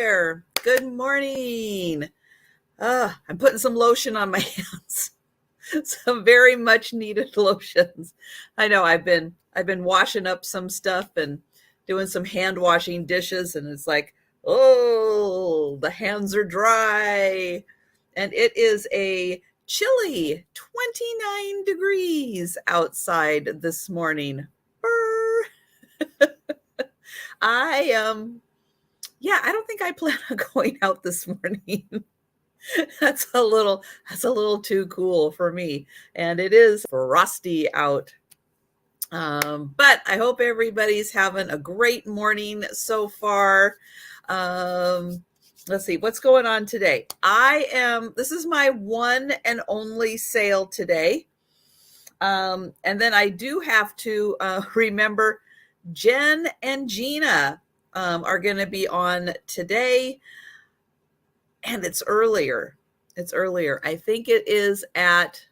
there. Good morning. I'm putting some lotion on my hands. Some very much needed lotions. I know I've been washing up some stuff and doing some hand washing dishes, and it's like, oh, the hands are dry. And it is a chilly 29 degrees outside this morning. I don't think I plan on going out this morning. That's a little too cool for me. And it is frosty out. But I hope everybody's having a great morning so far. Let's see what's going on today. This is my one and only sale today. And then I do have to remember Jen and Gina are going to be on today. And it's earlier. I think it is at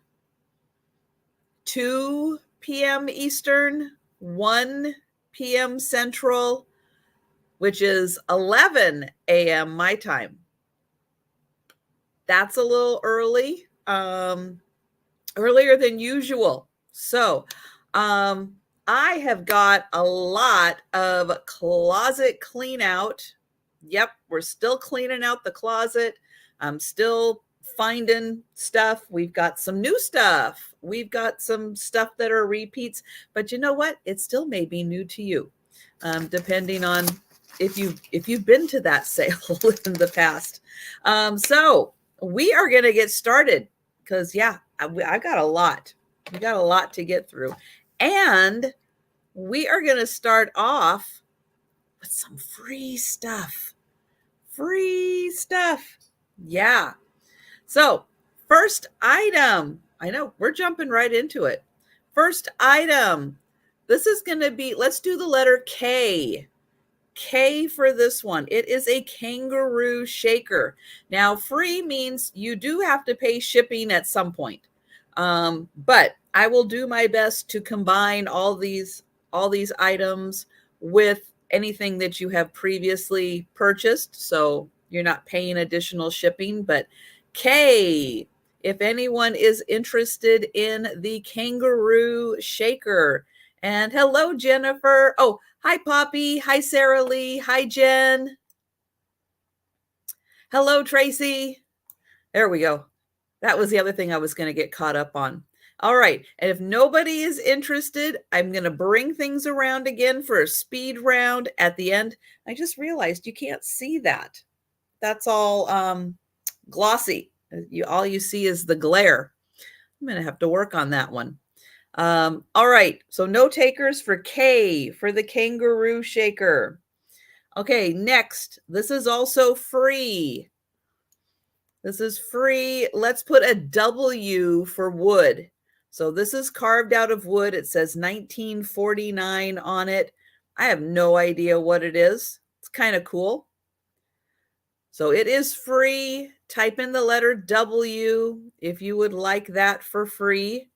2 p.m. Eastern, 1 p.m. Central, which is 11 a.m. my time. That's a little early, earlier than usual. So I have got a lot of closet clean out. Yep, we're still cleaning out the closet. I'm still finding stuff. We've got some new stuff. We've got some stuff that are repeats. But you know what? It still may be new to you, depending on if you've been to that sale in the past. So we are going to get started because, I got a lot. We got a lot to get through. And we are going to start off with some free stuff. Yeah. So first item, I know we're jumping right into it. First item, this is going to be, let's do the letter K. K for this one. It is a kangaroo shaker. Now, free means you do have to pay shipping at some point. But I will do my best to combine all these items with anything that you have previously purchased, so you're not paying additional shipping. But K, if anyone is interested in the kangaroo shaker. And hello, Jennifer. Oh, hi, Poppy. Hi, Sarah Lee. Hi, Jen. Hello, Tracy. There we go. That was the other thing I was going to get caught up on. All right. And if nobody is interested, I'm going to bring things around again for a speed round at the end. I just realized you can't see that. That's all glossy. All you see is the glare. I'm going to have to work on that one. All right. So no takers for K for the kangaroo shaker. Okay. Next, this is also free. This is free. Let's put a W for wood. So this is carved out of wood. It says 1949 on it. I have no idea what it is. It's kind of cool. So it is free. Type in the letter W if you would like that for free.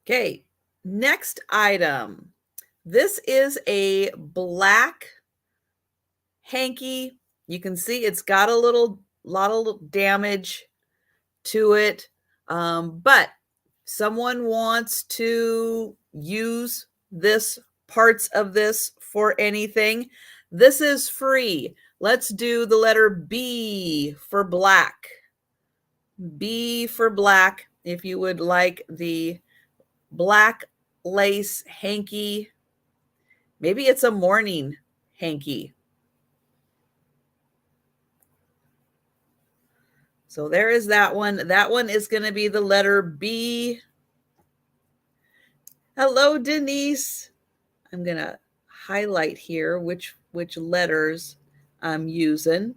Okay, next item. This is a black hanky. You can see it's got a lot of damage to it. But someone wants to use parts of this for anything. This is free. Let's do the letter B for black. B for black. If you would like the black lace hanky. Maybe it's a morning hanky. So there is that one. That one is going to be the letter B. Hello, Denise. I'm going to highlight here which letters I'm using.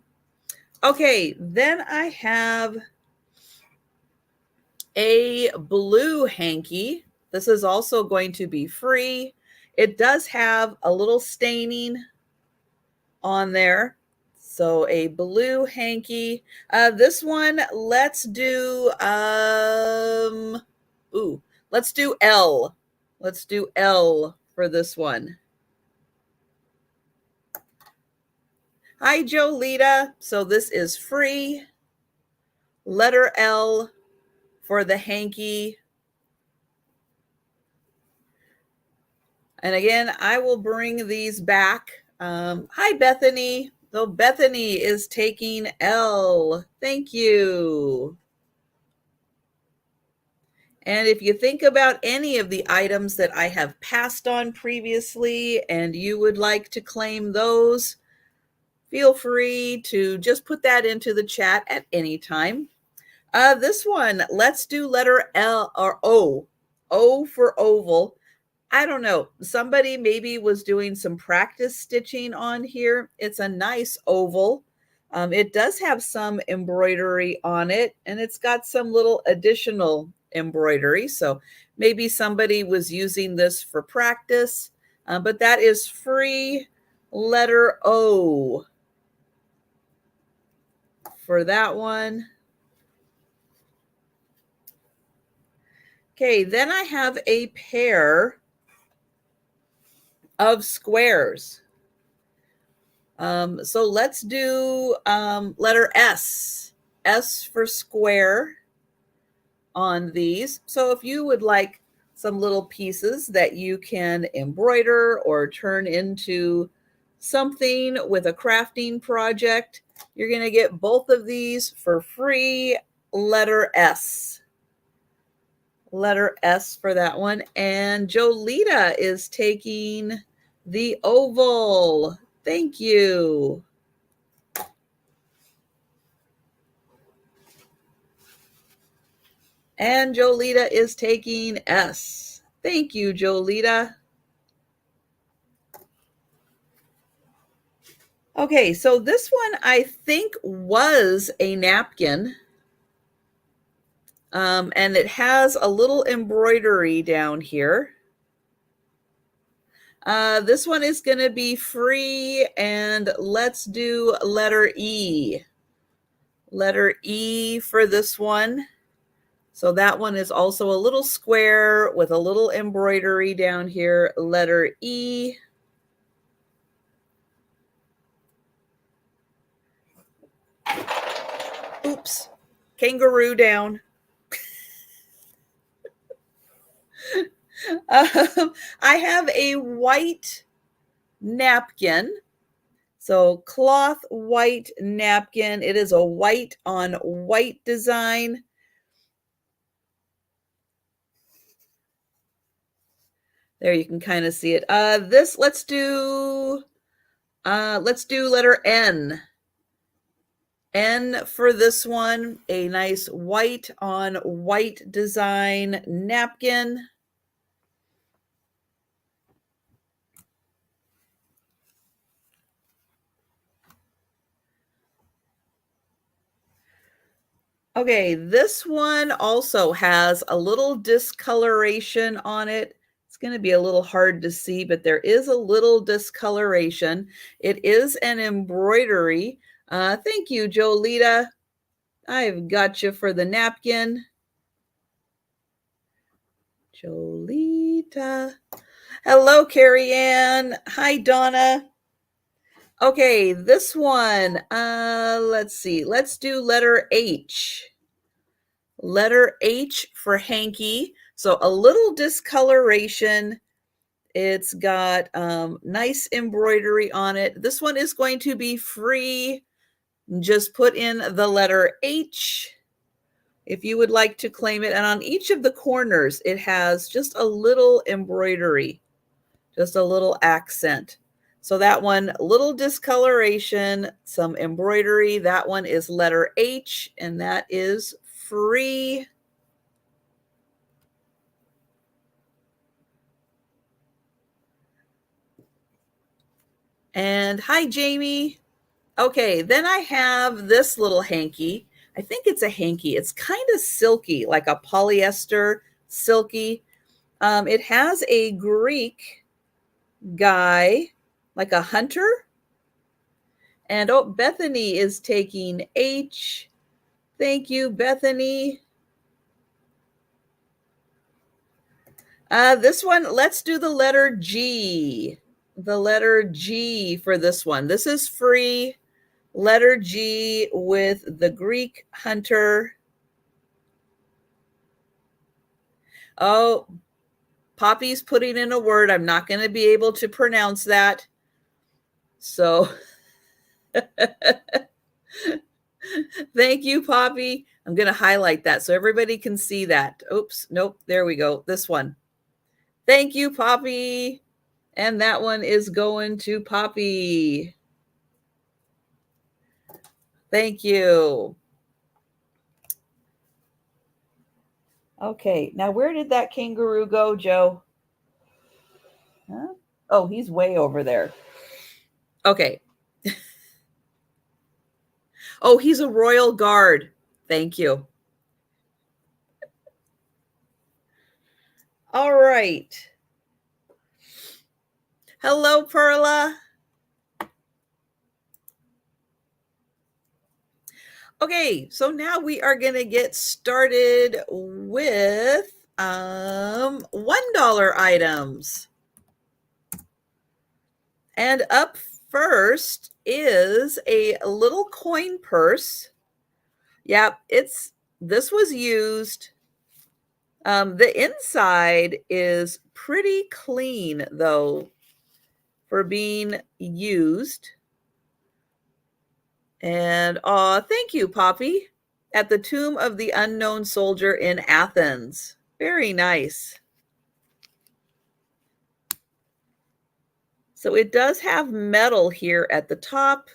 Okay, then I have a blue hanky. This is also going to be free. It does have a little staining on there. So a blue hanky. This one, let's do L. Let's do L for this one. Hi, Jolita. So this is free. Letter L for the hanky. And again, I will bring these back. Hi, Bethany. So Bethany is taking L. Thank you. And if you think about any of the items that I have passed on previously and you would like to claim those, feel free to just put that into the chat at any time. This one, let's do letter L or O. O for oval. I don't know. Somebody maybe was doing some practice stitching on here. It's a nice oval. It does have some embroidery on it, and it's got some little additional embroidery. So maybe somebody was using this for practice, but that is free. Letter O for that one. Okay, then I have a pair of squares. So let's do letter S. S for square on these. So if you would like some little pieces that you can embroider or turn into something with a crafting project, you're going to get both of these for free. Letter S. Letter S for that one. And Jolita is taking the oval. Thank you. And Jolita is taking S. Thank you, Jolita. Okay, so this one I think was a napkin. And it has a little embroidery down here. This one is going to be free, and let's do letter E. Letter E for this one. So that one is also a little square with a little embroidery down here. Letter E. Oops. Kangaroo down. I have a white napkin. So cloth white napkin. It is a white on white design. There you can kind of see it. Let's do letter N. N for this one, a nice white on white design napkin. Okay, this one also has a little discoloration on it. It's going to be a little hard to see, but there is a little discoloration. It is an embroidery. Thank you, Jolita. I've got you for the napkin. Jolita. Hello, Carrie Ann. Hi, Donna. Okay, this one, let's see. Let's do letter H. Letter H for hanky. So a little discoloration. It's got nice embroidery on it. This one is going to be free. Just put in the letter H if you would like to claim it. And on each of the corners, it has just a little embroidery, just a little accent. So that one, little discoloration, some embroidery. That one is letter H, and that is free. And hi, Jamie. Okay, then I have this little hanky. I think it's a hanky. It's kind of silky, like a polyester silky. It has a Greek guy, like a hunter. And oh, Bethany is taking H. Thank you, Bethany. This one, let's do the letter G. The letter G for this one. This is free. Letter G with the Greek hunter. Oh, Poppy's putting in a word. I'm not going to be able to pronounce that. So thank you, Poppy. I'm going to highlight that so everybody can see that. Oops, nope, there we go. This one. Thank you, Poppy. And that one is going to Poppy. Thank you. Okay, now where did that kangaroo go, Joe? Huh? Oh, he's way over there. Okay. Oh, he's a royal guard. Thank you. All right. Hello, Perla. Okay, so now we are going to get started with $1 items. And up first is a little coin purse. Yeah, this was used. The inside is pretty clean, though, for being used. And thank you, Poppy. At the tomb of the unknown soldier in Athens. Very nice. So it does have metal here at the top.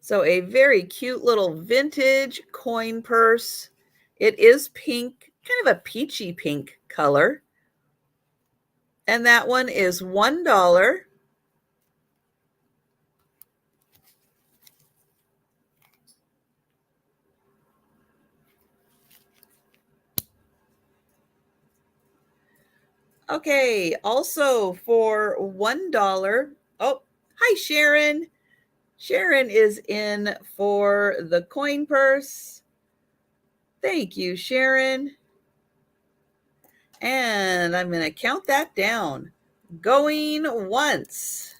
So a very cute little vintage coin purse. It is pink, kind of a peachy pink color. And that one is $1. Okay, also for $1. Oh, hi, Sharon. Sharon is in for the coin purse. Thank you, Sharon. And I'm going to count that down. Going once.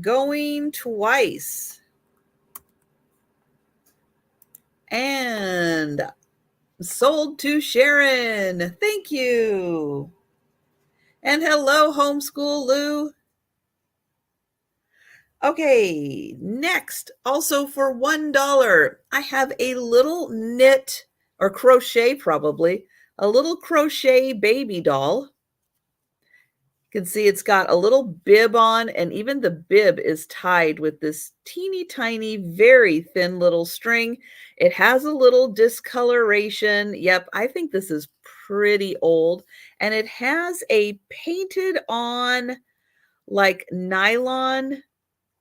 Going twice. And sold to Sharon. Thank you. And hello, Homeschool Lou. Okay, next, also for $1, I have a little knit or crochet, probably, a little crochet baby doll. You can see it's got a little bib on, and even the bib is tied with this teeny tiny, very thin little string. It has a little discoloration. Yep, I think this is pretty old. And it has a painted on like nylon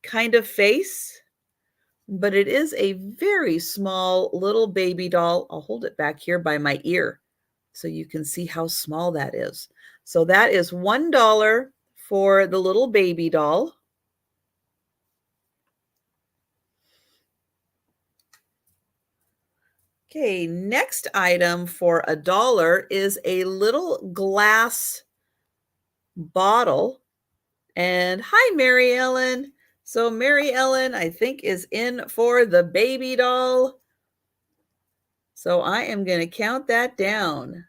kind of face, but it is a very small little baby doll. I'll hold it back here by my ear so you can see how small that is. So that is $1 for the little baby doll. Okay, next item for $1 is a little glass bottle. And hi, Mary Ellen. So Mary Ellen, I think, is in for the baby doll. So I am going to count that down.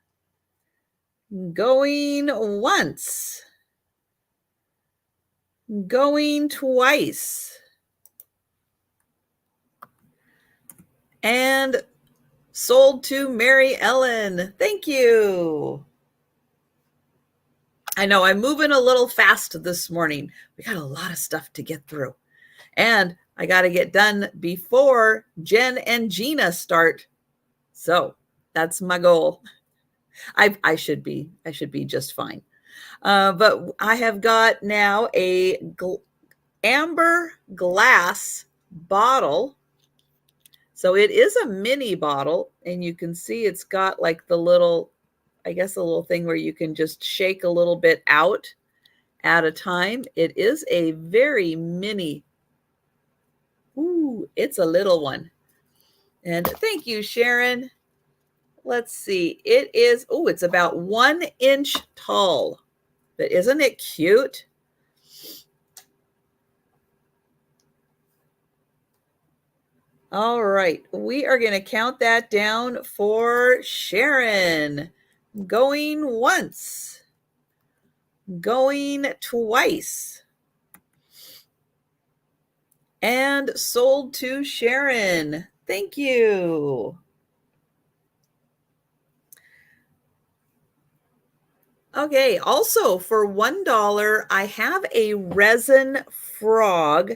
Going once. Going twice. And sold to Mary Ellen. Thank you. I know I'm moving a little fast this morning. We got a lot of stuff to get through. And I got to get done before Jen and Gina start. So that's my goal. I should be just fine. But I have got now a amber glass bottle. So it is a mini bottle, and you can see it's got like the little, I guess, a little thing where you can just shake a little bit out at a time. It is a very mini. Ooh, it's a little one. And thank you, Sharon. Let's see. It is, oh, it's about 1 inch tall. But isn't it cute? All right. We are going to count that down for Sharon. Going once. Going twice. And sold to Sharon. Thank you. Okay, also for $1, I have a resin frog.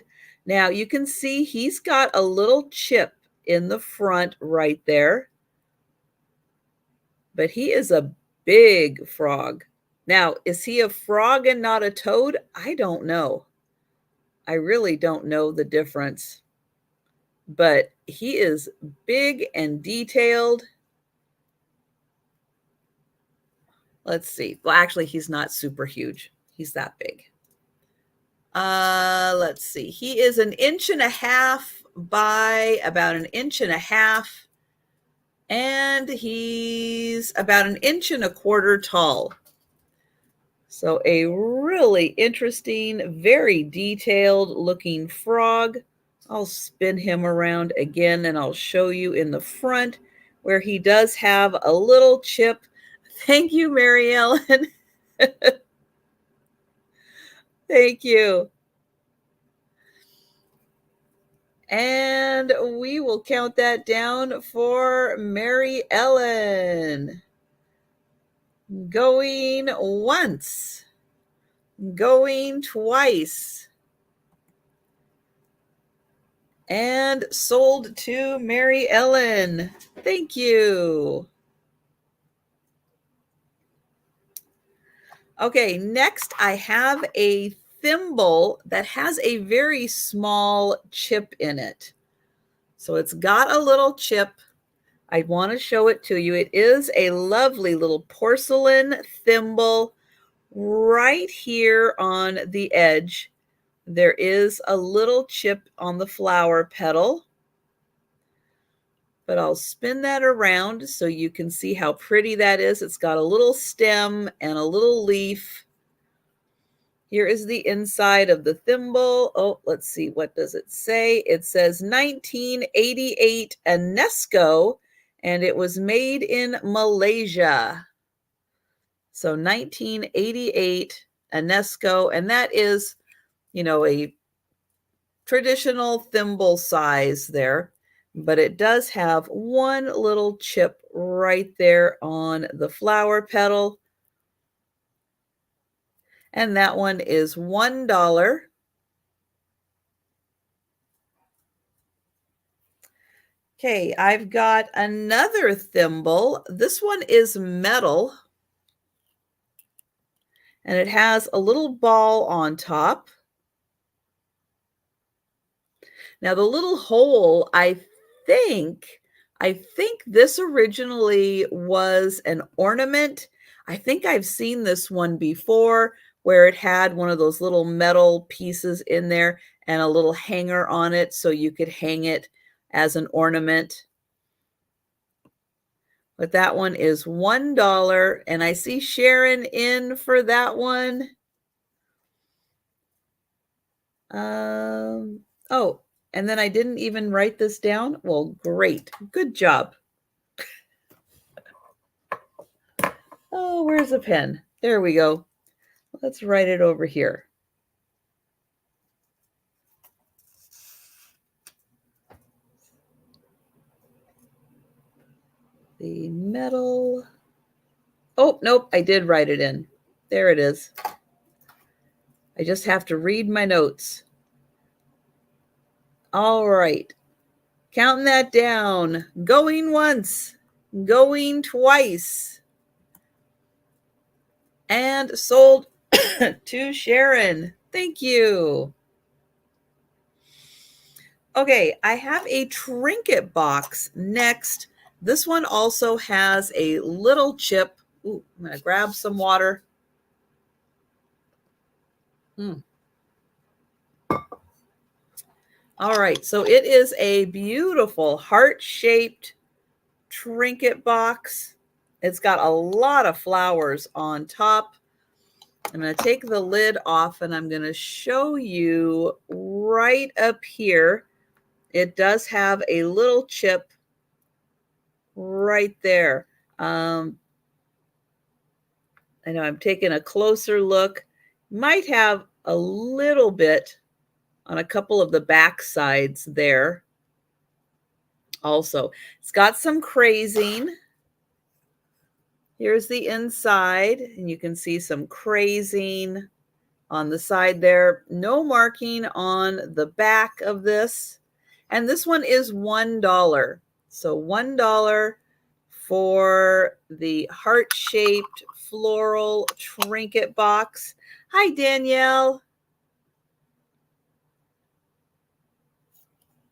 Now you can see he's got a little chip in the front right there, but he is a big frog. Now, is he a frog and not a toad? I don't know. I really don't know the difference, but he is big and detailed. Let's see. Well, actually, he's not super huge. He's that big. Let's see. He is 1.5 inches by about 1.5 inches, and he's about 1.25 inches tall. So a really interesting, very detailed looking frog. I'll spin him around again and I'll show you in the front where he does have a little chip. Thank you, Mary Ellen. Thank you. And we will count that down for Mary Ellen. Going once. Going twice. And sold to Mary Ellen. Thank you. Okay, next I have a thimble that has a very small chip in it. So it's got a little chip. I want to show it to you. It is a lovely little porcelain thimble right here on the edge. There is a little chip on the flower petal, but I'll spin that around so you can see how pretty that is. It's got a little stem and a little leaf. Here is the inside of the thimble. Oh, let's see. What does it say? It says 1988 UNESCO, and it was made in Malaysia. So 1988 UNESCO, and that is, a traditional thimble size there, but it does have one little chip right there on the flower petal. And that one is $1. Okay, I've got another thimble. This one is metal, and it has a little ball on top. Now the little hole, think I think this originally was an ornament. I think I've seen this one before where it had one of those little metal pieces in there and a little hanger on it so you could hang it as an ornament. But that one is $1, and I see Sharon in for that one. Oh, and then I didn't even write this down. Well, great. Good job. Oh, where's the pen? There we go. Let's write it over here. The metal. Oh, nope, I did write it in. There it is. I just have to read my notes. All right. Counting that down. Going once. Going twice. And sold to Sharon. Thank you. Okay, I have a trinket box next. This one also has a little chip. Ooh, I'm going to grab some water. All right, so it is a beautiful heart-shaped trinket box. It's got a lot of flowers on top. I'm going to take the lid off and I'm going to show you right up here. It does have a little chip right there. I know I'm taking a closer look. Might have a little bit on a couple of the back sides there. Also, it's got some crazing. Here's the inside, and you can see some crazing on the side there. No marking on the back of this. And this one is $1. So $1 for the heart-shaped floral trinket box. Hi, Danielle.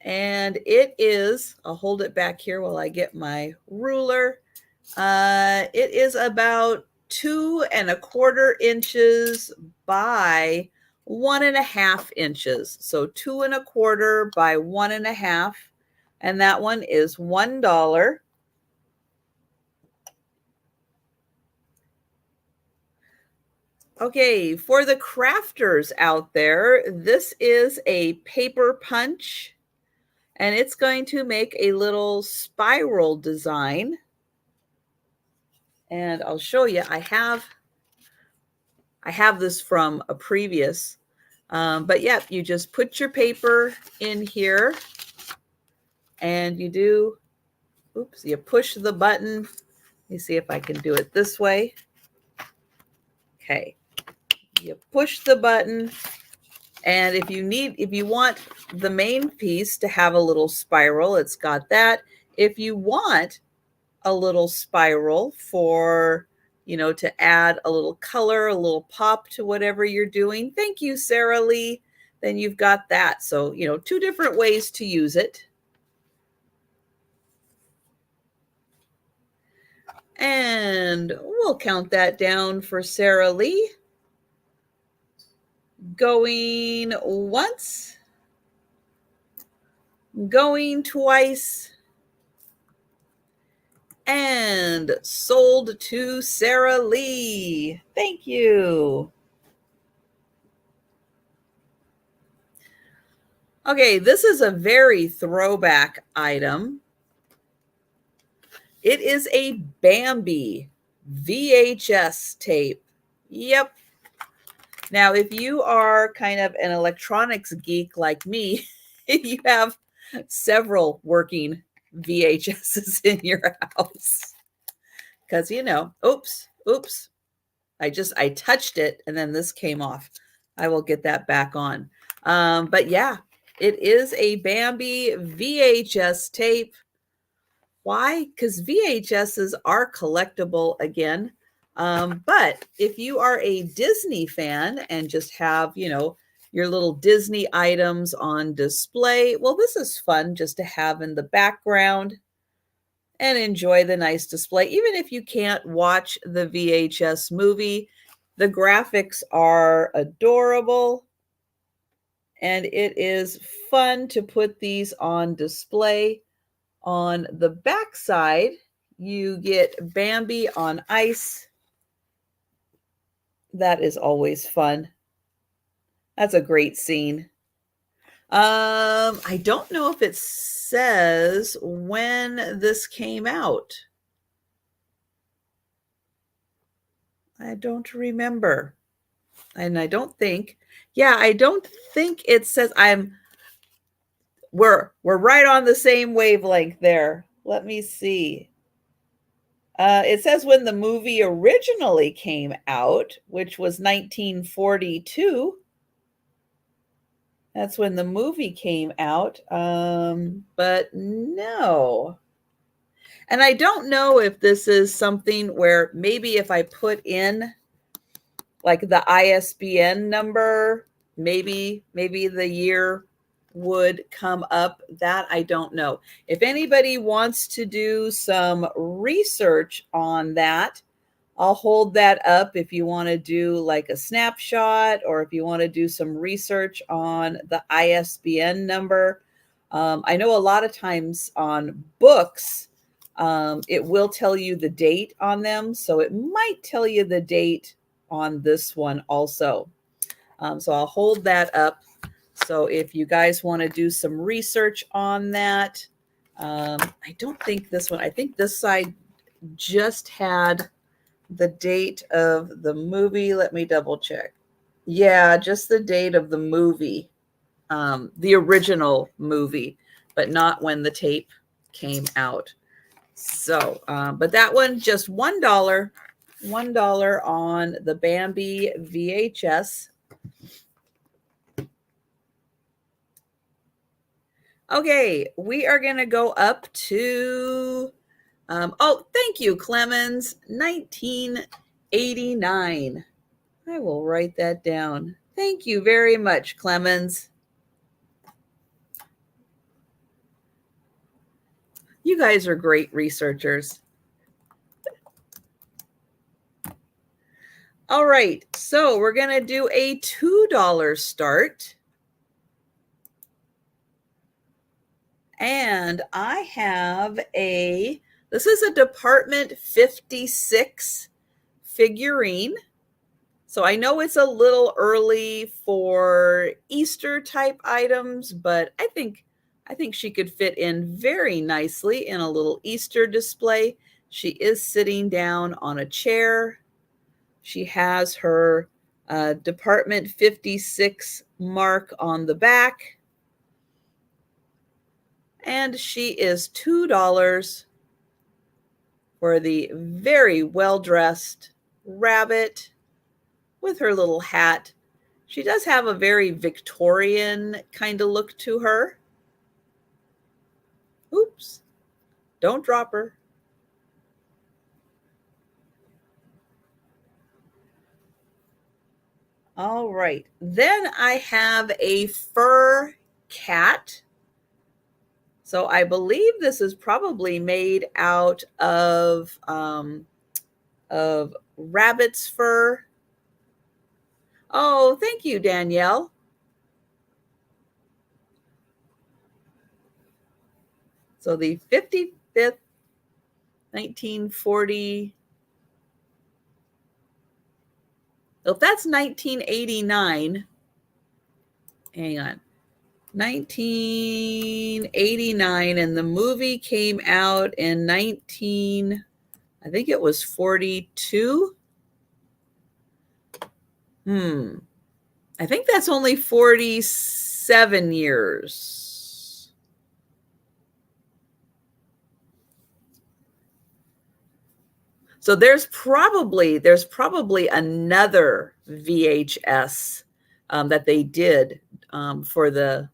And it is, I'll hold it back here while I get my ruler. It is about 2¼ inches by 1½ inches. So 2¼ by 1½. And that one is $1. Okay, for the crafters out there, this is a paper punch. And it's going to make a little spiral design. And I'll show you. I have this from a previous. But yeah, you just put your paper in here. And you do, oops, you push the button. Let me see if I can do it this way. Okay. You push the button. And if you want the main piece to have a little spiral, it's got that. If you want a little spiral for, to add a little color, a little pop to whatever you're doing. Thank you, Sarah Lee. Then you've got that. So, 2 different ways to use it. And we'll count that down for Sarah Lee. Going once, going twice, and sold to Sarah Lee. Thank you. Okay, this is a very throwback item. It is a Bambi VHS tape. Yep. Now, if you are kind of an electronics geek like me, you have several working VHSs in your house. Because, oops, I touched it and then this came off. I will get that back on. But yeah, it is a Bambi VHS tape. Why? Because VHSs are collectible again. But if you are a Disney fan and just have, your little Disney items on display, well, this is fun just to have in the background and enjoy the nice display. Even if you can't watch the VHS movie, the graphics are adorable. And it is fun to put these on display. On the back side, you get Bambi on ice. That is always fun. That's a great scene. I don't know if it says when this came out. I don't remember. And I don't think, I don't think it says we're right on the same wavelength there. Let me see. It says when the movie originally came out, which was 1942. That's when the movie came out. But no. And I don't know if this is something where maybe if I put in like the ISBN number, maybe the year would come up. That I don't know. If anybody wants to do some research on that, I'll hold that up if you want to do like a snapshot or if you want to do some research on the ISBN number. I know a lot of times on books, It will tell you the date on them, so it might tell you the date on this one also. So I'll hold that up. So if you guys want to do some research on that, I don't think this one, I think this side just had the date of the movie. Let me double check. Yeah, just the date of the movie, the original movie, but not when the tape came out. So, but that one just $1, $1 on the Bambi VHS. Okay, we are going to go up to, oh, thank you, Clemens, 1989. I will write that down. Thank you very much, Clemens. You guys are great researchers. All right, so we're going to do a $2 start. And I have this is a Department 56 figurine. So I know it's a little early for Easter type items, but I think she could fit in very nicely in a little Easter display. She is sitting down on a chair. She has her Department 56 mark on the back. And she is $2 for the very well-dressed rabbit with her little hat. She does have a very Victorian kind of look to her. Oops, don't drop her. All right, then I have a fur cat. So I believe this is probably made out of rabbit's fur. Oh, thank you, Danielle. So the 55th, 1940. Well, if that's 1989, hang on. 1989, and the movie came out in I think it was 42. I think that's only 47 years. So there's probably another VHS that they did for the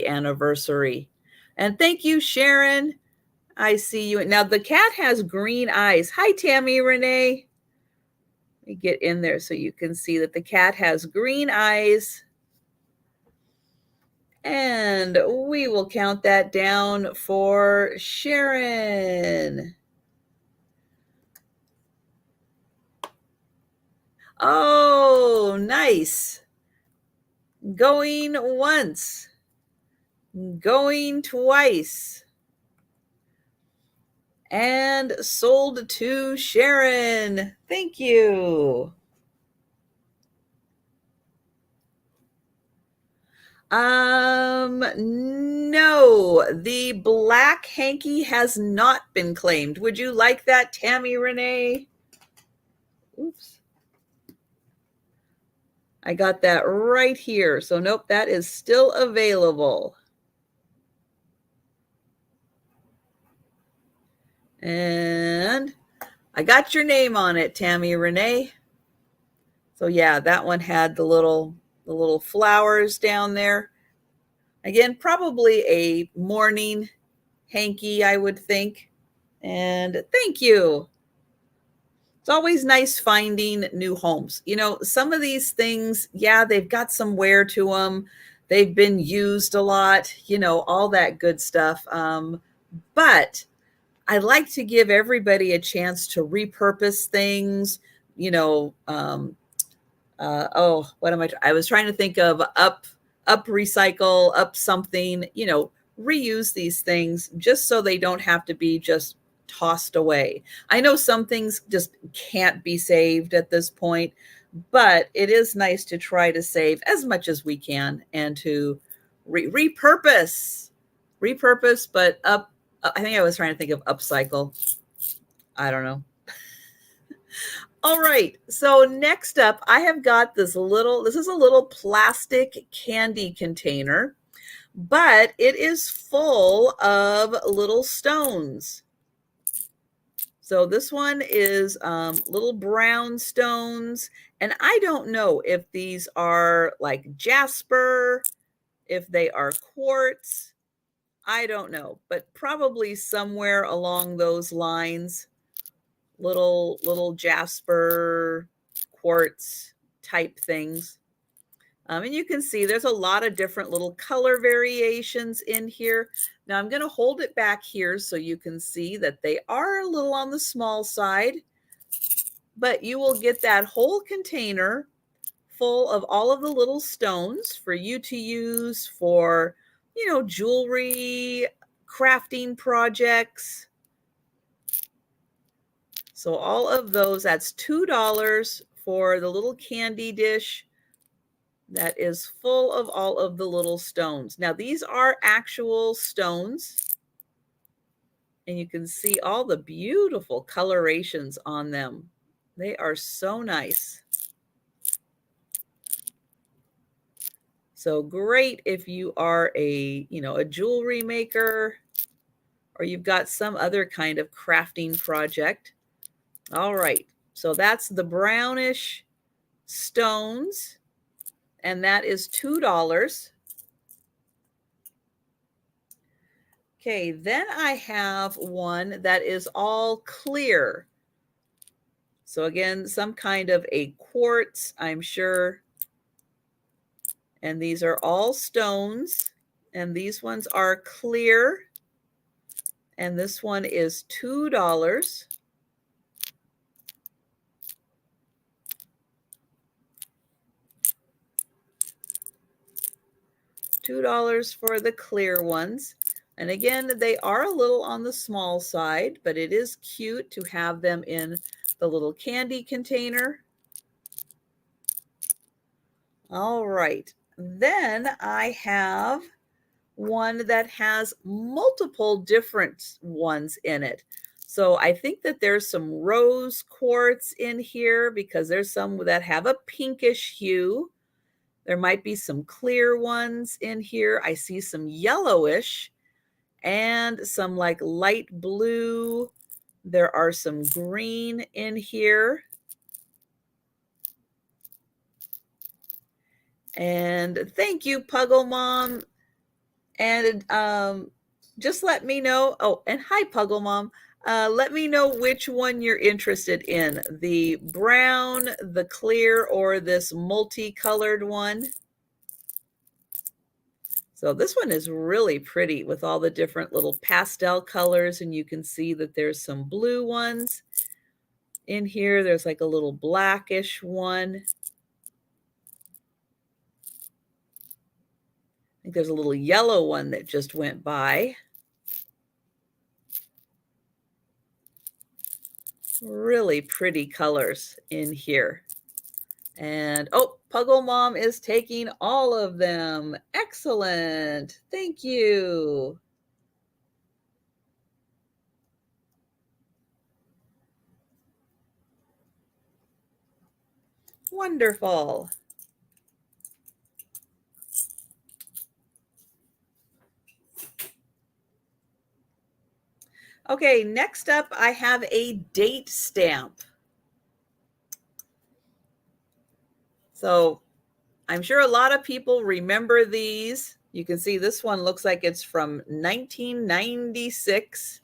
anniversary. And thank you, Sharon. I see you. Now the cat has green eyes. Hi, Tammy Renee. Let me get in there so you can see that the cat has green eyes. And we will count that down for Sharon. Oh, nice. Going once. Going twice. And sold to Sharon. Thank you. No, the black hanky has not been claimed. Would you like that, Tammy Renee? Oops. I got that right here. So nope, that is still available. And I got your name on it, Tammy Renee. So yeah, that one had the little flowers down there. Again, probably a morning hanky, I would think. And thank you. It's always nice finding new homes. You know, some of these things, yeah, they've got some wear to them. They've been used a lot, you know, all that good stuff. But I like to give everybody a chance to repurpose things, you know. What am I was trying to think of up recycle, up something, you know, reuse these things just so they don't have to be just tossed away. I know some things just can't be saved at this point, but it is nice to try to save as much as we can and to repurpose, but I think I was trying to think of upcycle. I don't know. All right. So next up, I have got this is a little plastic candy container, but it is full of little stones. So this one is little brown stones. And I don't know if these are like jasper, if they are quartz. I don't know, but probably somewhere along those lines, little jasper, quartz type things. And you can see there's a lot of different little color variations in here. Now I'm going to hold it back here so you can see that they are a little on the small side, but you will get that whole container full of all of the little stones for you to use for, jewelry, crafting projects. So all of those, that's $2 for the little candy dish that is full of all of the little stones. Now, these are actual stones, and you can see all the beautiful colorations on them. They are so nice. So great if you are a jewelry maker or you've got some other kind of crafting project. All right, so that's the brownish stones, and that is $2. Okay, then I have one that is all clear. So again, some kind of a quartz, I'm sure. And these are all stones, and these ones are clear. And this one is $2. $2 for the clear ones. And again, they are a little on the small side, but it is cute to have them in the little candy container. All right. Then I have one that has multiple different ones in it. So I think that there's some rose quartz in here because there's some that have a pinkish hue. There might be some clear ones in here. I see some yellowish and some like light blue. There are some green in here. And thank you, Puggle Mom. And just let me know. Oh, and hi, Puggle Mom. Let me know which one you're interested in, the brown, the clear, or this multicolored one. So this one is really pretty with all the different little pastel colors, and you can see that there's some blue ones in here. There's like a little blackish one. I think there's a little yellow one that just went by. Really pretty colors in here. And oh, Puggle Mom is taking all of them. Excellent. Thank you. Wonderful. Okay, next up, I have a date stamp. So I'm sure a lot of people remember these. You can see this one looks like it's from 1996.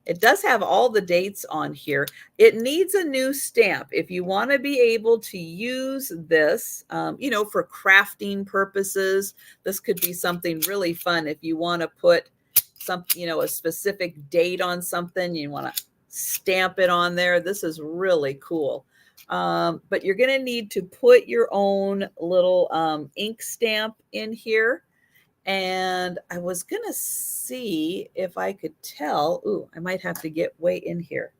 It does have all the dates on here. It needs a new stamp. If you want to be able to use this, for crafting purposes, this could be something really fun. If you want to put a specific date on something, you want to stamp it on there. This is really cool. But you're going to need to put your own little ink stamp in here. And I was going to see if I could tell. Ooh, I might have to get way in here.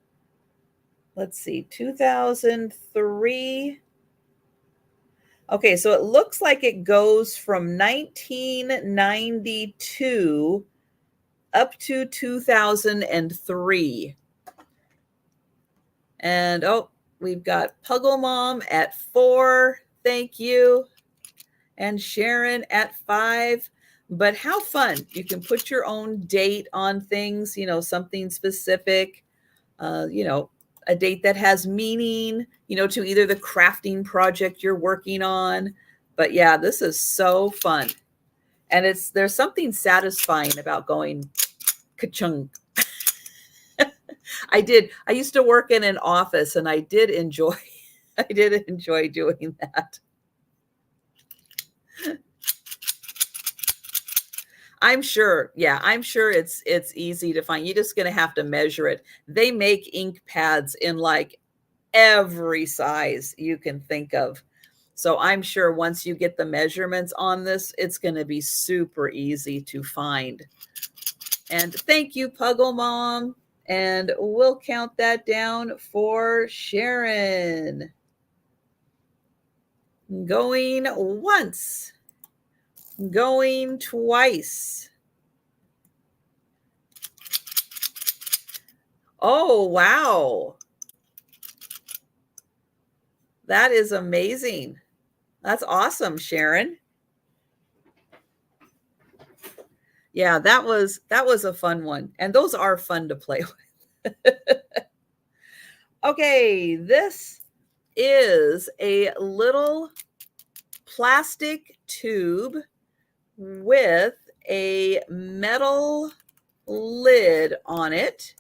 Let's see, 2003. Okay, so it looks like it goes from 1992 up to 2003. And oh, we've got Puggle Mom at 4. Thank you. And Sharon at 5. But how fun. You can put your own date on things, something specific, a date that has meaning, to either the crafting project you're working on. But yeah, this is so fun. And there's something satisfying about going ka-chung. I used to work in an office and I did enjoy doing that. I'm sure it's easy to find. You're just going to have to measure it. They make ink pads in like every size you can think of. So I'm sure once you get the measurements on this, it's going to be super easy to find. And thank you, Puggle Mom. And we'll count that down for Sharon. Going once. Going twice. Oh, wow. That is amazing. That's awesome, Sharon. Yeah, that was a fun one. And those are fun to play with. Okay, this is a little plastic tube with a metal lid on it.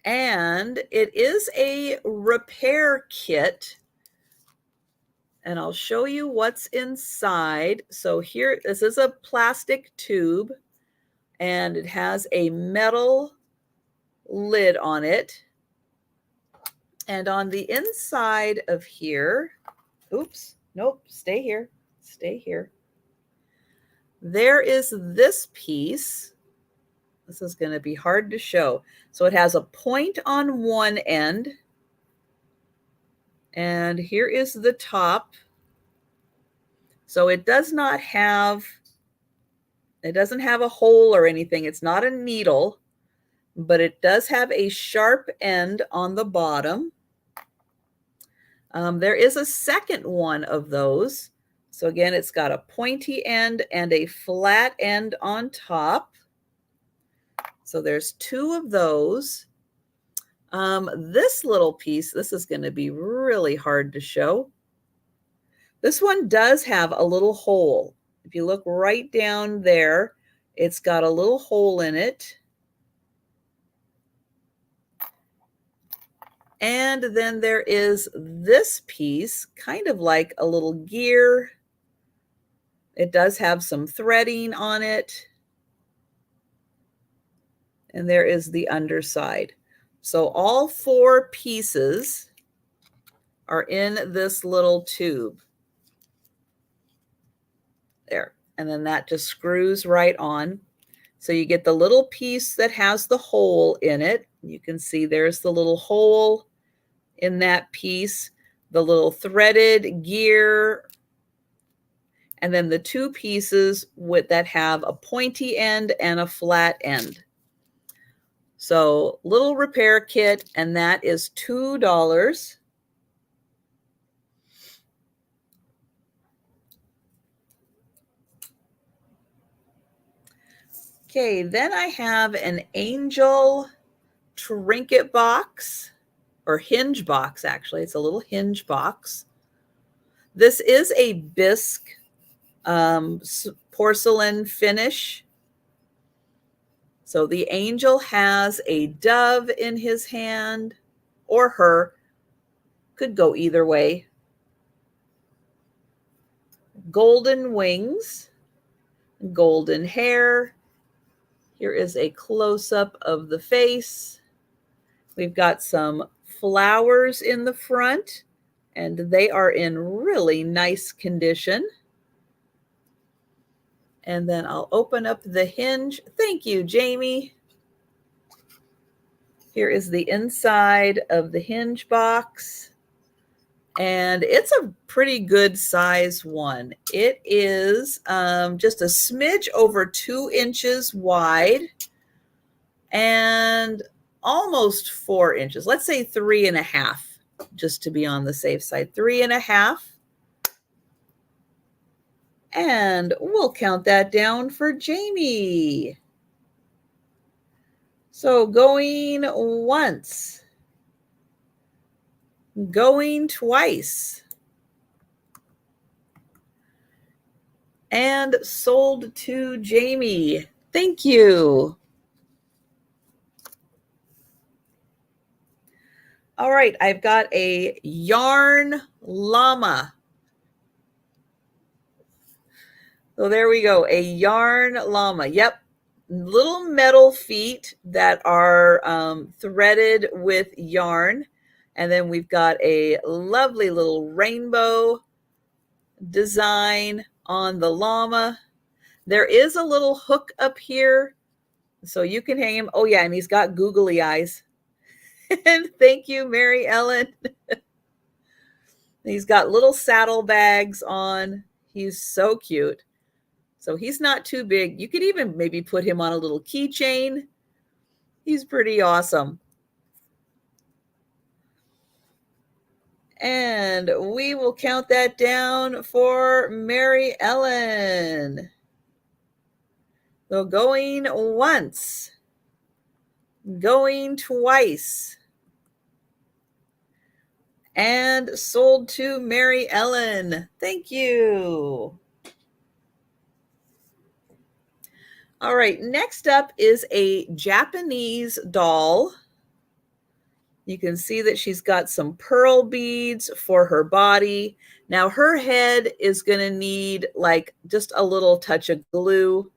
And it is a repair kit. And I'll show you what's inside. So here, this is a plastic tube and it has a metal lid on it. And on the inside of here, oops, nope, stay here, stay here. There is this piece. This is going to be hard to show. So it has a point on one end. And here is the top. So it doesn't have a hole or anything. It's not a needle, but it does have a sharp end on the bottom. There is a second one of those. So again, it's got a pointy end and a flat end on top. So there's two of those. This little piece, this is going to be really hard to show. This one does have a little hole. If you look right down there, it's got a little hole in it. And then there is this piece, kind of like a little gear. It does have some threading on it. And there is the underside. So all four pieces are in this little tube. There. And then that just screws right on. So you get the little piece that has the hole in it. You can see there's the little hole in that piece, the little threaded gear, and then the two pieces that have a pointy end and a flat end. So little repair kit, and that is $2. Okay, then I have an angel trinket box, or hinge box, actually. It's a little hinge box. This is a bisque porcelain finish. So the angel has a dove in his hand, or her. Could go either way. Golden wings, golden hair. Here is a close-up of the face. We've got some flowers in the front. and they are in really nice condition. And then I'll open up the hinge. Thank you, Jamie. Here is the inside of the hinge box. And it's a pretty good size one. It is just a smidge over 2 inches wide and almost 4 inches. Let's say 3.5, just to be on the safe side. 3.5. And we'll count that down for Jamie. So going once, going twice, and sold to Jamie. Thank you. All right, I've got a yarn llama. So there we go, a yarn llama. Yep, little metal feet that are threaded with yarn. And then we've got a lovely little rainbow design on the llama. There is a little hook up here, so you can hang him. Oh yeah, and he's got googly eyes. And thank you, Mary Ellen. He's got little saddle bags on. He's so cute. So he's not too big. You could even maybe put him on a little keychain. He's pretty awesome. And we will count that down for Mary Ellen. So going once, going twice, and sold to Mary Ellen. Thank you. All right, next up is a Japanese doll. You can see that she's got some pearl beads for her body. Now her head is going to need like just a little touch of glue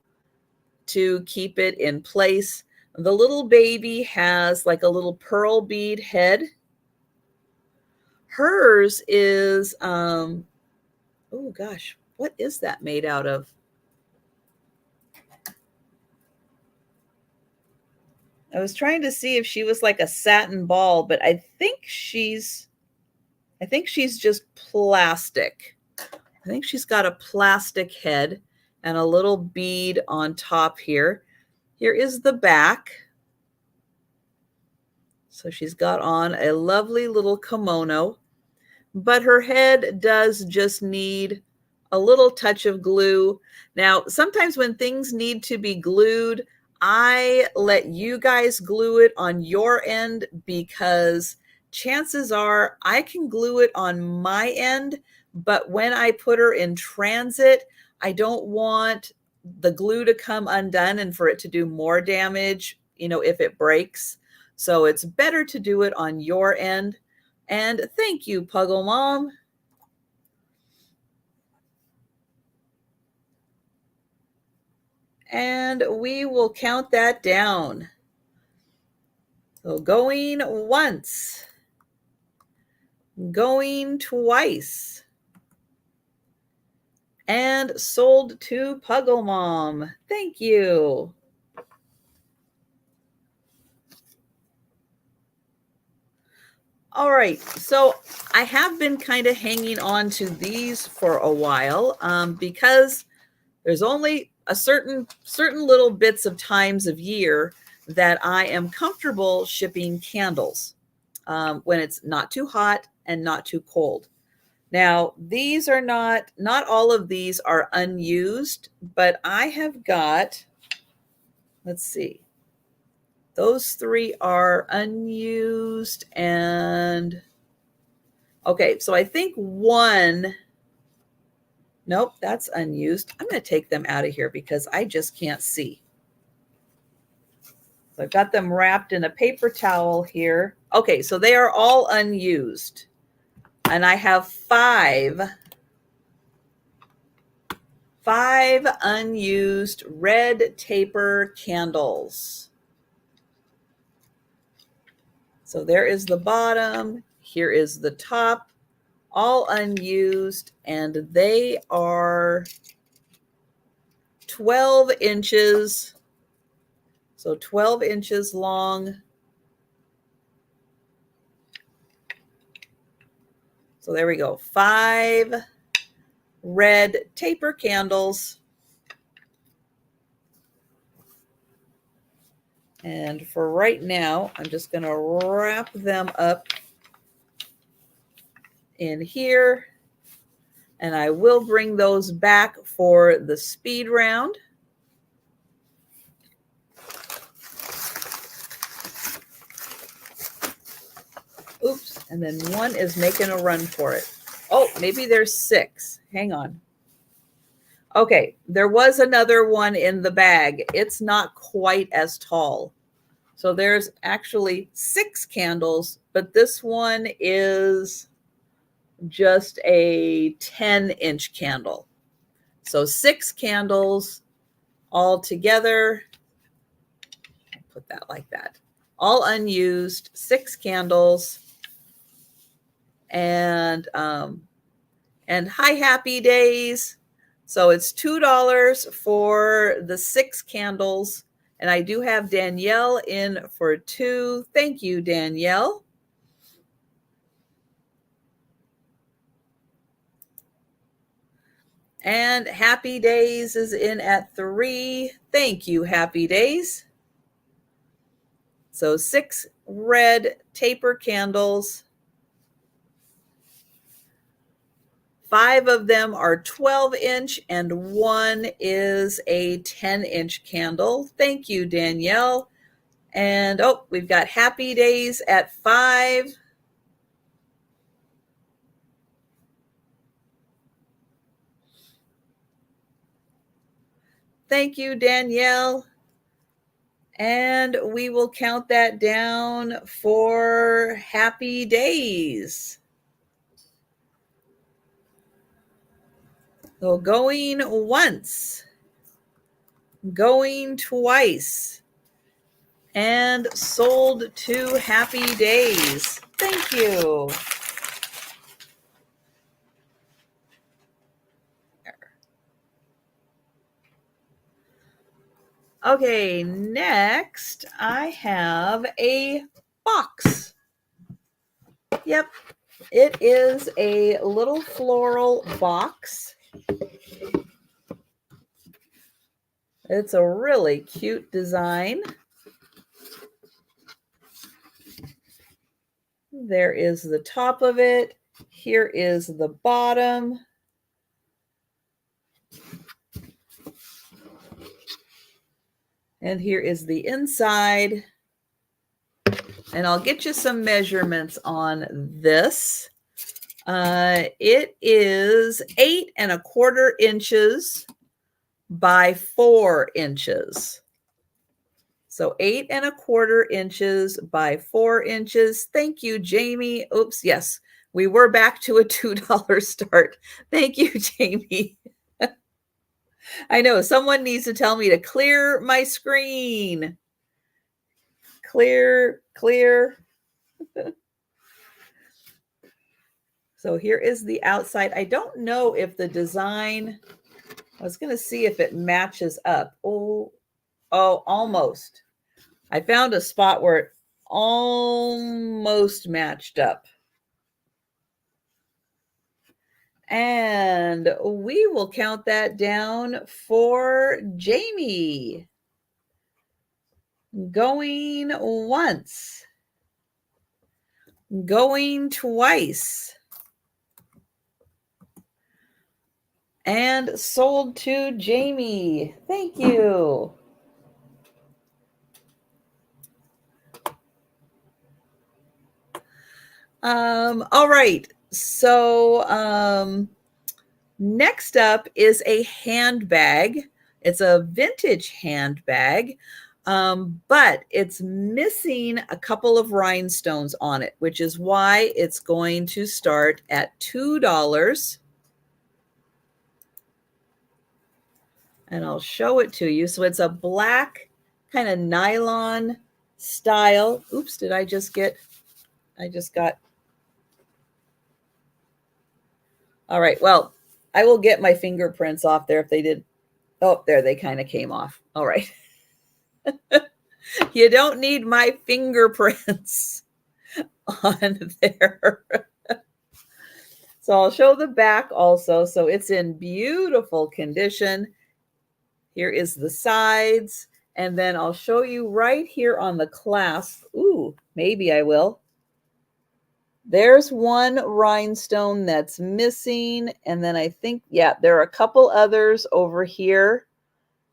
to keep it in place. The little baby has like a little pearl bead head. Hers is, oh gosh, what is that made out of? I was trying to see if she was like a satin ball, but I think she's just plastic. I think she's got a plastic head and a little bead on top here. Here is the back. So she's got on a lovely little kimono, but her head does just need a little touch of glue. Now, sometimes when things need to be glued, I let you guys glue it on your end because chances are I can glue it on my end, but when I put her in transit, I don't want the glue to come undone and for it to do more damage, if it breaks. So it's better to do it on your end. And thank you, Puggle Mom. And we will count that down. So going once, going twice, and sold to Puggle Mom. Thank you. All right, so I have been kind of hanging on to these for a while because there's only a certain little bits of times of year that I am comfortable shipping candles when it's not too hot and not too cold. Now, these are not all of these are unused, but I have got, let's see, those 3 are unused and, okay, so I think one, nope, that's unused. I'm going to take them out of here because I just can't see. So I've got them wrapped in a paper towel here. Okay, so they are all unused. And I have 5 unused red taper candles. So there is the bottom. Here is the top. all unused, and they are 12 inches. So 12 inches long. So there we go. 5 red taper candles. And for right now, I'm just going to wrap them up in here. And I will bring those back for the speed round. Oops, and then one is making a run for it. Oh, maybe there's 6. Hang on. Okay, there was another one in the bag. It's not quite as tall. So there's actually 6 candles, but this one is just a 10-inch candle. So 6 candles all together. Put that like that. All unused, 6 candles. And hi, Happy Days. So it's $2 for the 6 candles. And I do have Danielle in for 2. Thank you, Danielle. And Happy Days is in at 3. Thank you, Happy Days. So 6 red taper candles. 5 of them are 12-inch and 1 is a 10-inch candle. Thank you, Danielle. And oh, we've got Happy Days at 5. Thank you, Danielle. And we will count that down for Happy Days. So going once, going twice, and sold to Happy Days. Thank you. Okay, next I have a box. Yep, it is a little floral box. It's a really cute design. There is the top of it. Here is the bottom. And here is the inside. And I'll get you some measurements on this. It is 8 1/4 inches by 4 inches. So 8 1/4 inches by 4 inches. Thank you, Jamie. Oops, yes, we were back to a $2 start. Thank you, Jamie. I know someone needs to tell me to clear my screen. Clear. So here is the outside. I don't know if the design, I was going to see if it matches up. Oh, almost. I found a spot where it almost matched up. And we will count that down for Jamie. Going once. Going twice. And sold to Jamie. Thank you. All right. So next up is a handbag. It's a vintage handbag, but it's missing a couple of rhinestones on it, which is why it's going to start at $2. And I'll show it to you. So it's a black kind of nylon style. Oops, I just got All right. Well, I will get my fingerprints off there if they did. Oh, there they kind of came off. All right. You don't need my fingerprints on there. So I'll show the back also. So it's in beautiful condition. Here is the sides. And then I'll show you right here on the clasp. Ooh, maybe I will. There's one rhinestone that's missing. And then I think, yeah, there are a couple others over here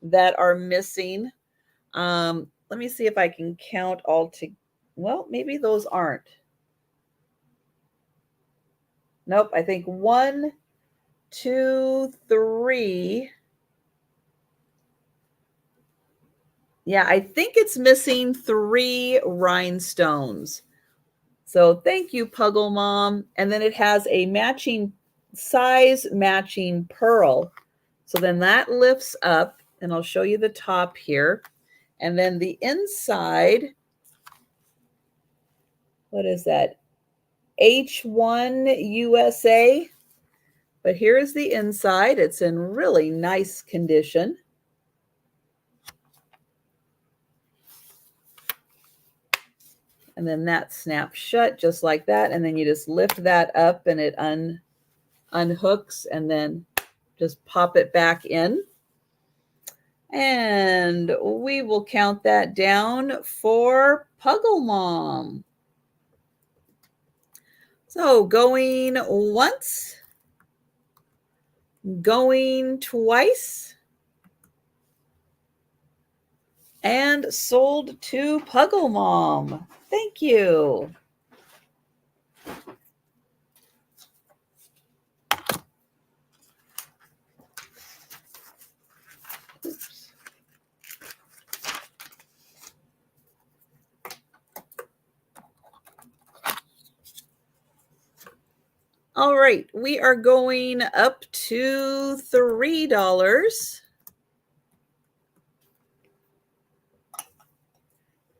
that are missing. Let me see if I can count all to, well, maybe those aren't. Nope, I think 1, 2, 3. Yeah, I think it's missing 3 rhinestones. So thank you, Puggle Mom. And then it has a matching size matching pearl. So then that lifts up, and I'll show you the top here. And then the inside, what is that? H1 USA. But here is the inside. It's in really nice condition. And then that snaps shut just like that. And then you just lift that up and it unhooks, and then just pop it back in. And we will count that down for Puggle Mom. So going once, going twice, and sold to Puggle Mom. Thank you. Oops. All right, we are going up to $3.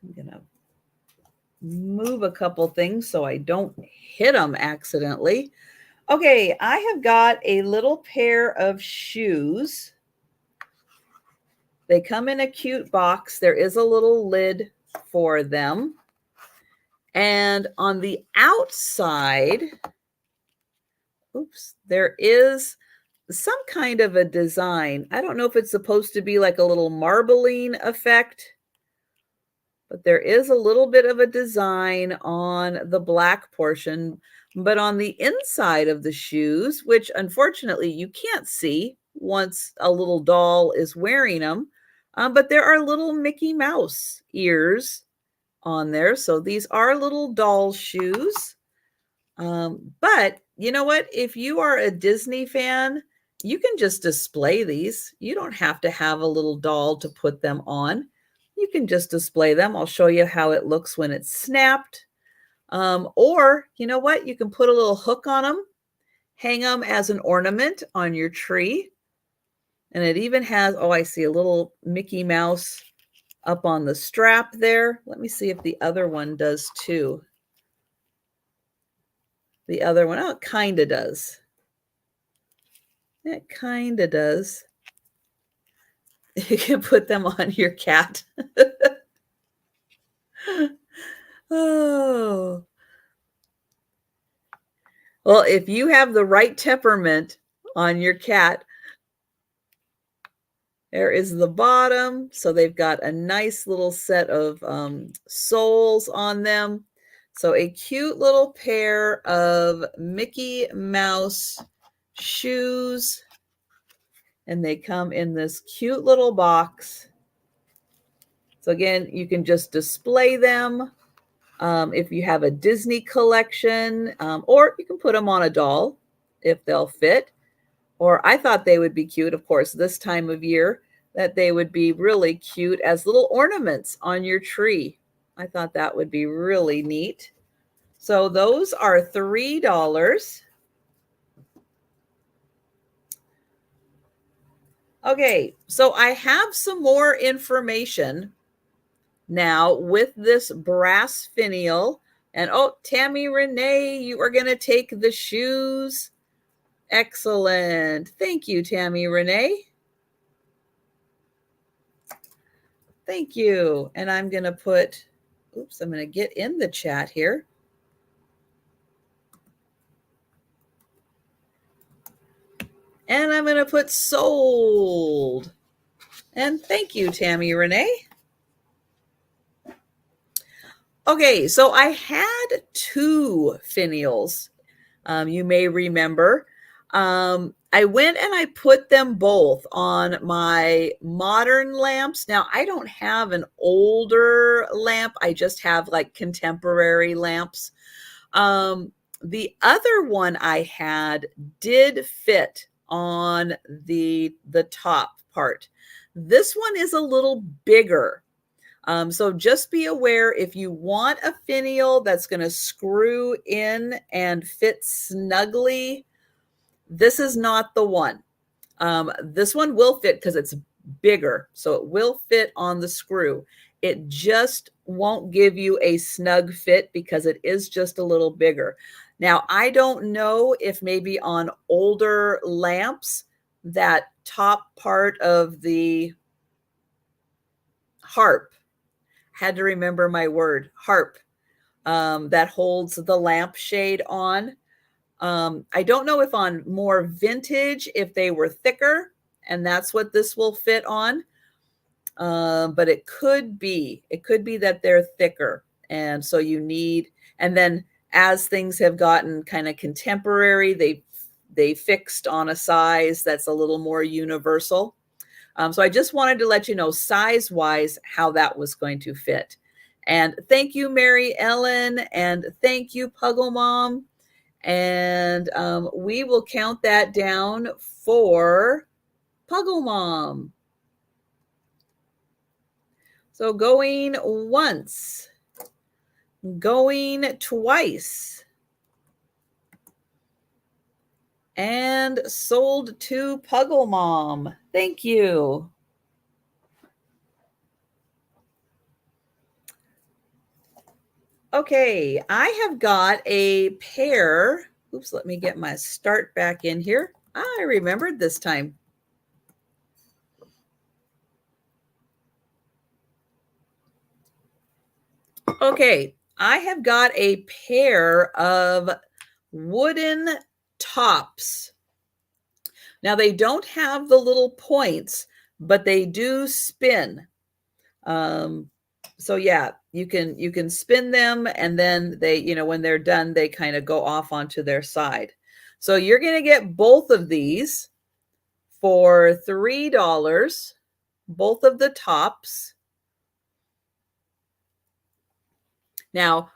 I'm going to move a couple things so I don't hit them accidentally. Okay, I have got a little pair of shoes. They come in a cute box. There is a little lid for them. And on the outside, oops, there is some kind of a design. I don't know if it's supposed to be like a little marbling effect, but there is a little bit of a design on the black portion. But on the inside of the shoes, which unfortunately you can't see once a little doll is wearing them, but there are little Mickey Mouse ears on there. So these are little doll shoes. But you know what? If you are a Disney fan, you can just display these. You don't have to have a little doll to put them on. You can just display them. I'll show you how it looks when it's snapped. Or you know what? You can put a little hook on them, hang them as an ornament on your tree. And it even has, oh, I see a little Mickey Mouse up on the strap there. Let me see if the other one does too. The other one, oh, it kind of does. It kind of does. You can put them on your cat. Oh. Well, if you have the right temperament on your cat, there is the bottom. So they've got a nice little set of soles on them. So a cute little pair of Mickey Mouse shoes. And they come in this cute little box. So again, you can just display them if you have a Disney collection, or you can put them on a doll if they'll fit. Or I thought they would be cute, of course, this time of year, that they would be really cute as little ornaments on your tree. I thought that would be really neat. So those are $3. Okay, so I have some more information now with this brass finial. And oh, Tammy Renee, you are going to take the shoes. Excellent. Thank you, Tammy Renee. Thank you. And I'm going to put, oops, I'm going to get in the chat here. And I'm going to put sold. And thank you, Tammy Renee. Okay, so I had two finials. You may remember. I went and I put them both on my modern lamps. Now, I don't have an older lamp. I just have like contemporary lamps. The other one I had did fit on the top part. This one is a little bigger. So just be aware, if you want a finial that's going to screw in and fit snugly, this is not the one. This one will fit because it's bigger, so it will fit on the screw. It just won't give you a snug fit because it is just a little bigger. Now, I don't know if maybe on older lamps, that top part of the harp, had to remember my word, harp, that holds the lampshade on. I don't know if on more vintage, if they were thicker, and that's what this will fit on. But it could be that they're thicker. And so you need, and then as things have gotten kind of contemporary, they fixed on a size that's a little more universal. So I just wanted to let you know size-wise how that was going to fit. And thank you, Mary Ellen, and thank you, Puggle Mom. And we will count that down for Puggle Mom. So going once, going twice, and sold to Puggle Mom. Thank you. Okay, I have got a pair. Oops, let me get my start back in here. I remembered this time. Okay, I have got a pair of wooden tops. Now, they don't have the little points, but they do spin. So yeah, you can spin them, and then they, when they're done, they kind of go off onto their side. So you're going to get both of these for $3, both of the tops. Now,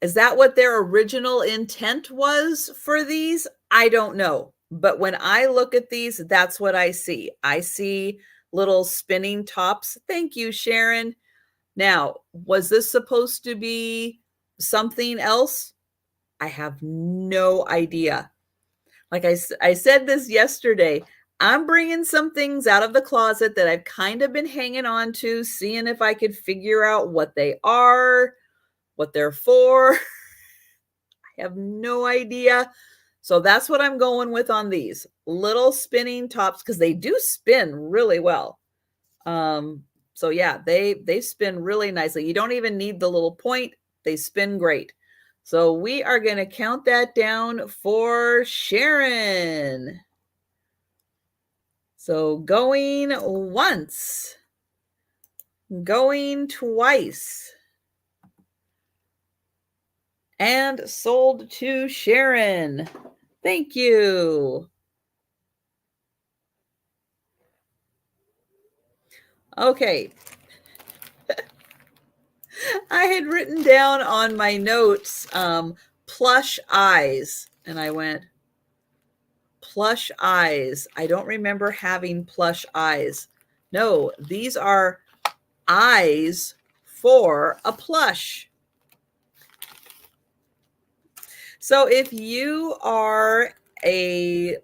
is that what their original intent was for these? I don't know. But when I look at these, that's what I see. I see little spinning tops. Thank you, Sharon. Now, was this supposed to be something else? I have no idea. Like I said this yesterday, I'm bringing some things out of the closet that I've kind of been hanging on to, seeing if I could figure out what they are, what they're for. I have no idea. So that's what I'm going with on these little spinning tops, because they do spin really well. So yeah, they spin really nicely. You don't even need the little point. They spin great. So we are going to count that down for Sharon. So going once, going twice, and sold to Sharon. Thank you. Okay. I had written down on my notes, plush eyes. And I went, plush eyes. I don't remember having plush eyes. No, these are eyes for a plush. So if you are a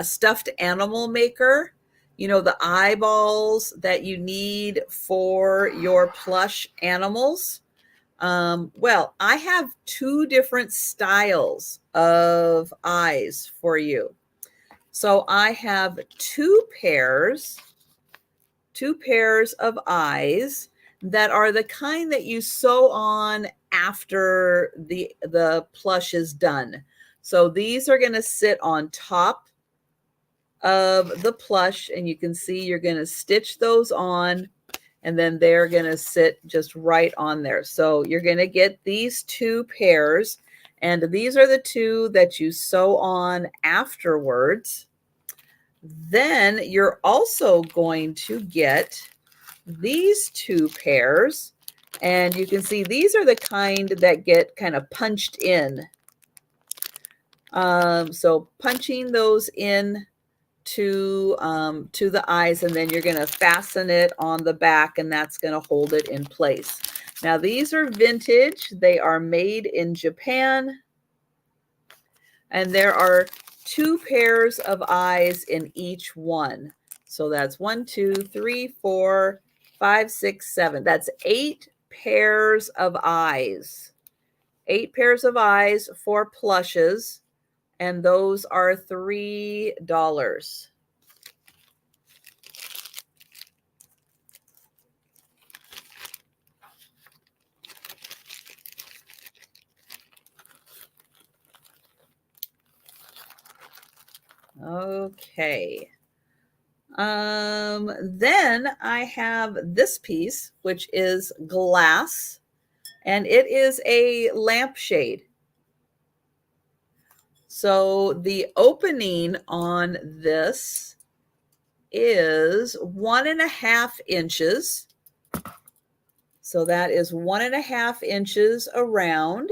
stuffed animal maker, the eyeballs that you need for your plush animals, Well, I have two different styles of eyes for you. So I have two pairs of eyes that are the kind that you sew on after the plush is done. So these are going to sit on top of the plush, and you can see you're going to stitch those on, and then they're going to sit just right on there. So you're going to get these two pairs, and these are the two that you sew on afterwards. Then you're also going to get these two pairs, and you can see these are the kind that get kind of punched in. So punching those in to the eyes, and then you're going to fasten it on the back, and that's going to hold it in place. Now these are vintage. They are made in Japan, and there are two pairs of eyes in each one. So that's 1, 2, 3, 4, 5, 6, 7. That's 8 pairs of eyes. 8 pairs of eyes for plushes, and those are $3. Okay. Then I have this piece, which is glass, and it is a lampshade. So the opening on this is 1.5 inches. So that is 1.5 inches around.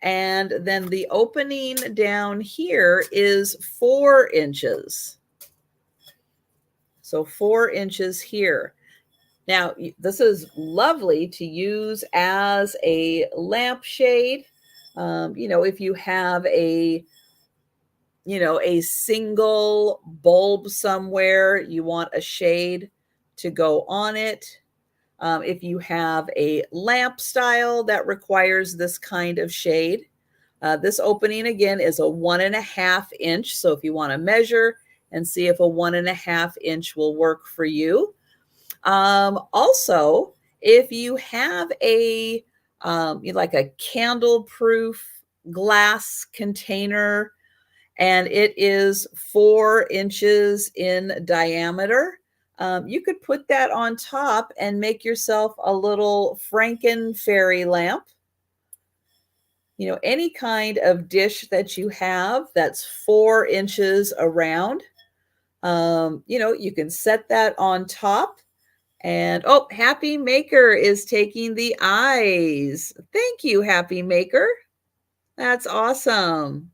And then the opening down here is 4 inches. So 4 inches here. Now, this is lovely to use as a lampshade. If you have a single bulb somewhere, you want a shade to go on it. If you have a lamp style that requires this kind of shade, this opening again is a 1.5 inch. So if you want to measure and see if a 1.5 inch will work for you. Also, if you have a like a candle-proof glass container, and it is 4 inches in diameter, you could put that on top and make yourself a little Franken fairy lamp. Any kind of dish that you have that's 4 inches around, you can set that on top. And oh, Happy Maker is taking the eyes. Thank you, Happy Maker. That's awesome.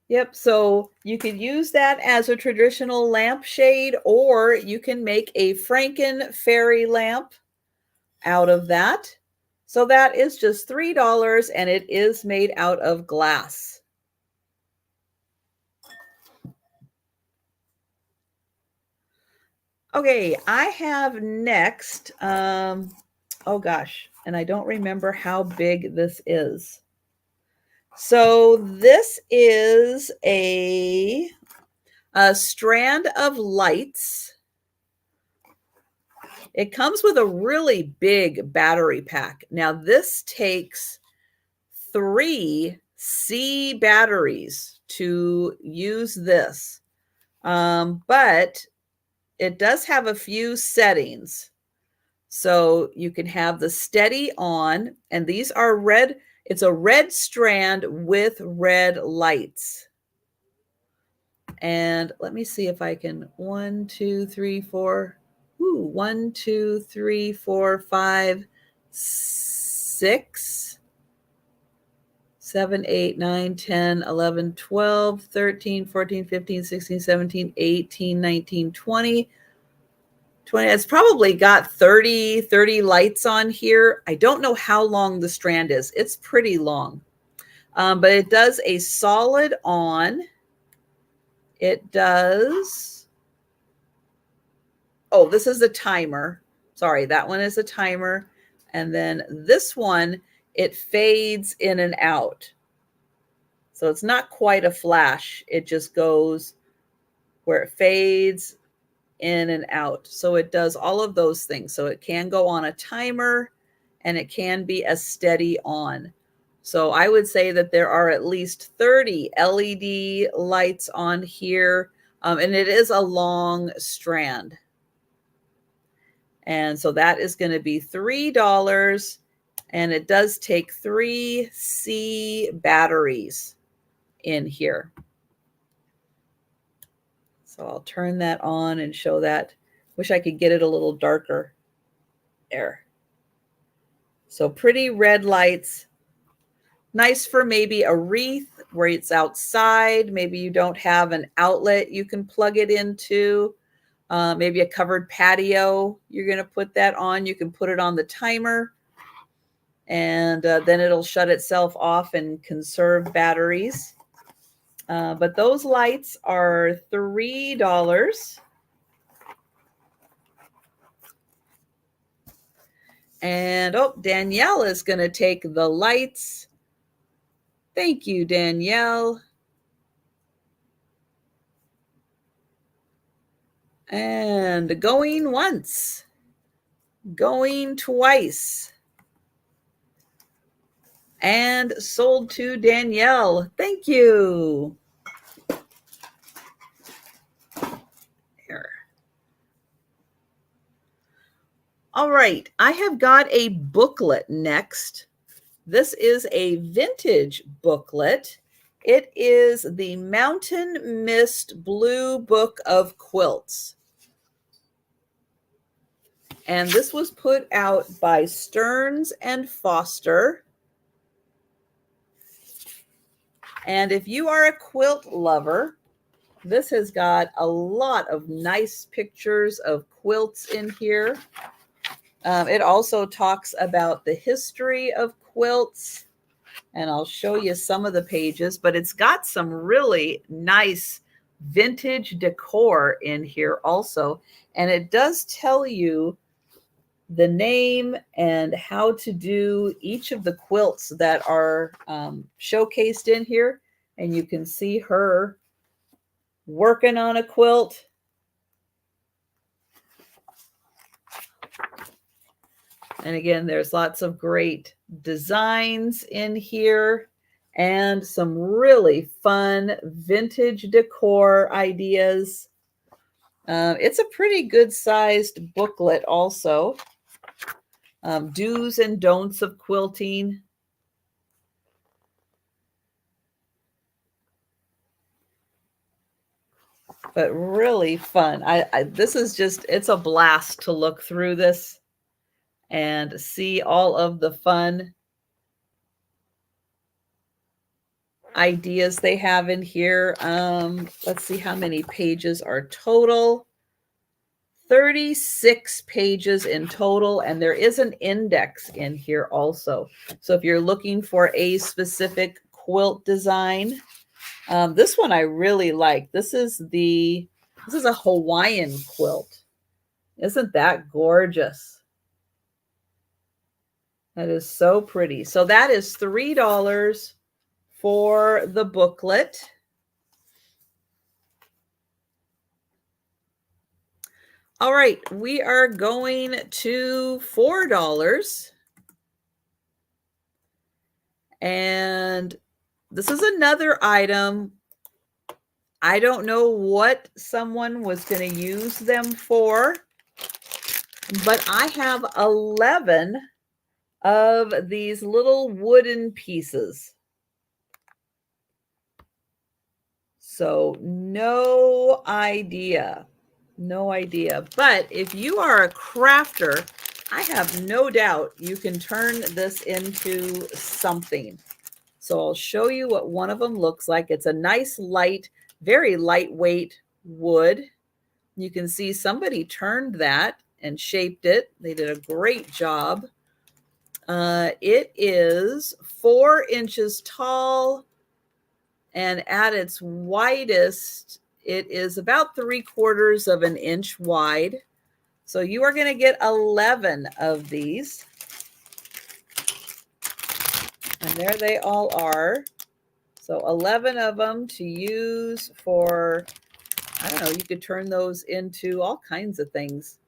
Yep, so you could use that as a traditional lampshade, or you can make a Franken fairy lamp out of that. So that is just $3, and it is made out of glass. Okay, I have next, oh gosh, and I don't remember how big this is. So this is a strand of lights. It comes with a really big battery pack. Now this takes 3 C batteries to use this, but it does have a few settings. So you can have the steady on, and these are red. It's a red strand with red lights. And let me see if I can 1, 2, 3, 4. 1, 2, 3, 4, 5, 6, 7, 8, 9, 10, 11, 12, 13, 14, 15, 16, 17, 18, 19, 20. It's probably got 30 lights on here. I don't know how long the strand is. It's pretty long. But it does a solid on. It does oh, this is a timer. Sorry, that one is a timer. And then this one, it fades in and out. So it's not quite a flash. It just goes where it fades in and out. So it does all of those things. So it can go on a timer and it can be a steady on. So I would say that there are at least 30 LED lights on here. And it is a long strand. And so that is going to be $3. And it does take 3 C batteries in here. So I'll turn that on and show that. Wish I could get it a little darker. There. So pretty red lights. Nice for maybe a wreath where it's outside. Maybe you don't have an outlet you can plug it into. Maybe a covered patio. You're going to put that on. You can put it on the timer. And then it'll shut itself off and conserve batteries. But those lights are $3. And oh, Danielle is going to take the lights. Thank you, Danielle. And going once, going twice. And sold to Danielle. Thank you. Here. All right, I have got a booklet next. This is a vintage booklet. It is the Mountain Mist Blue Book of Quilts. And this was put out by Stearns and Foster. And if you are a quilt lover, this has got a lot of nice pictures of quilts in here. It also talks about the history of quilts. And I'll show you some of the pages, but it's got some really nice vintage decor in here also. And it does tell you the name and how to do each of the quilts that are showcased in here. And you can see her working on a quilt. And again, there's lots of great designs in here and some really fun vintage decor ideas. It's a pretty good sized booklet also. Do's and don'ts of quilting. But really fun. This is just, it's a blast to look through this and see all of the fun ideas they have in here. Let's see how many pages are total. 36 pages in total, and there is an index in here also. So if you're looking for a specific quilt design, this one I really like. This is a Hawaiian quilt. Isn't that gorgeous? That is so pretty. So that is $3 for the booklet. All right, we are going to $4. And this is another item. I don't know what someone was going to use them for, but I have 11 of these little wooden pieces. So no idea. No idea. But if you are a crafter, I have no doubt you can turn this into something. So I'll show you what one of them looks like. It's a nice light, very lightweight wood. You can see somebody turned that and shaped it. They did a great job. It is 4 inches tall, and at its widest, it is about 3/4 of an inch wide. So you are going to get 11 of these. And there they all are. So 11 of them to use for, I don't know, you could turn those into all kinds of things.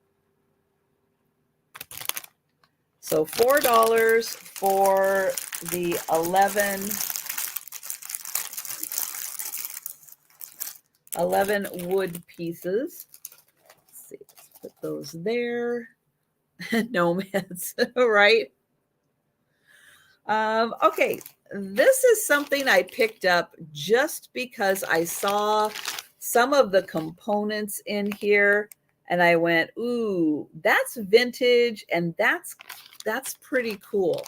So $4 for the 11 wood pieces. Let's see, let's put those there. Nomads, right? Okay, this is something I picked up just because I saw some of the components in here and I went, ooh, that's vintage and that's pretty cool.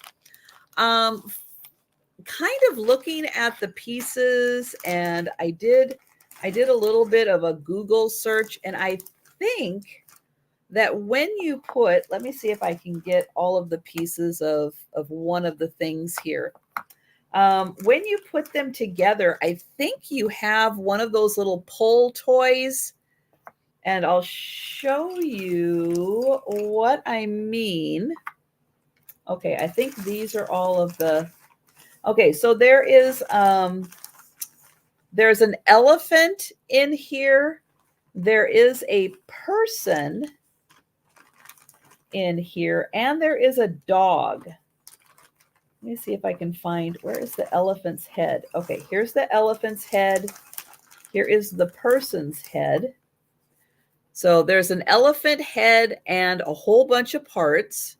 Kind of looking at the pieces, and I did a little bit of a Google search, and I think that when you put, let me see if I can get all of the pieces of one of the things here. When you put them together, I think you have one of those little pull toys, and I'll show you what I mean. Okay, I think these are all of the, okay, so there is, there's an elephant in here. There is a person in here, and there is a dog. Let me see if I can find, where is the elephant's head? Okay, here's the elephant's head. Here is the person's head. So there's an elephant head and a whole bunch of parts.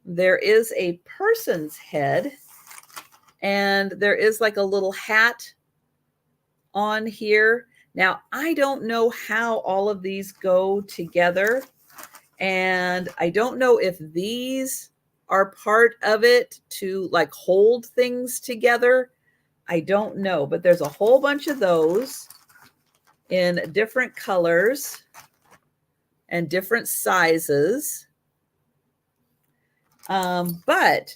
There is a person's head, and there is like a little hat on here. Now, I don't know how all of these go together, and I don't know if these are part of it to like hold things together. I don't know, but there's a whole bunch of those in different colors and different sizes. But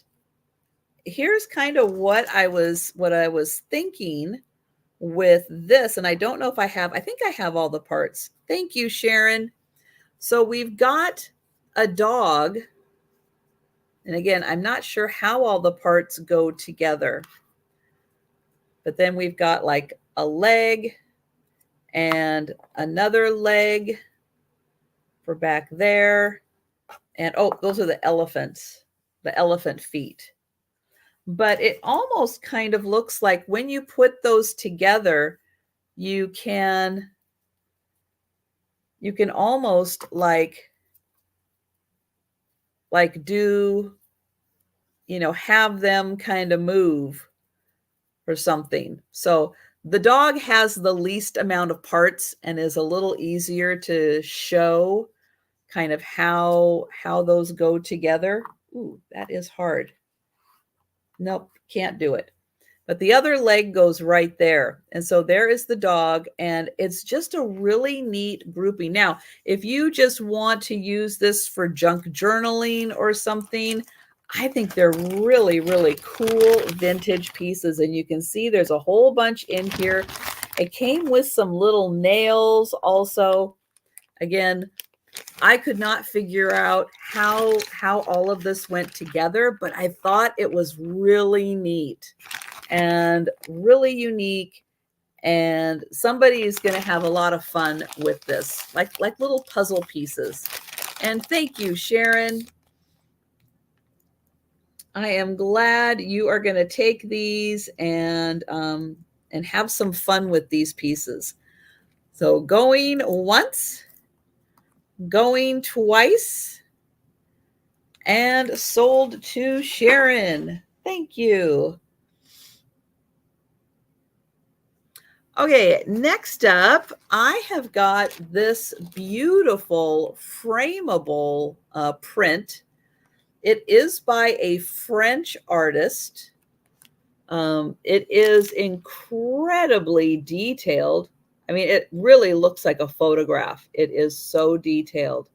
here's kind of what I was thinking with this, and I don't know if I think I have all the parts. Thank you, Sharon. So we've got a dog, and again, I'm not sure how all the parts go together, but then we've got like a leg and another leg for back there, and oh, those are the elephants, the elephant feet. But it almost kind of looks like when you put those together, you can almost like do, you know, have them kind of move or something. So the dog has the least amount of parts and is a little easier to show kind of how those go together. Ooh, that is hard. Nope, can't do it. But the other leg goes right there. And so there is the dog, and it's just a really neat grouping. Now, if you just want to use this for junk journaling or something, I think they're really, really cool vintage pieces. And you can see there's a whole bunch in here. It came with some little nails also. Again, I could not figure out how all of this went together, but I thought it was really neat and really unique, and somebody is going to have a lot of fun with this, like little puzzle pieces. And thank you, Sharon. I am glad you are going to take these and have some fun with these pieces. So going once, going twice, and sold to Sharon. Thank you. Okay, next up, I have got this beautiful frameable print. It is by a French artist. It is incredibly detailed. I mean, it really looks like a photograph. It is so detailed.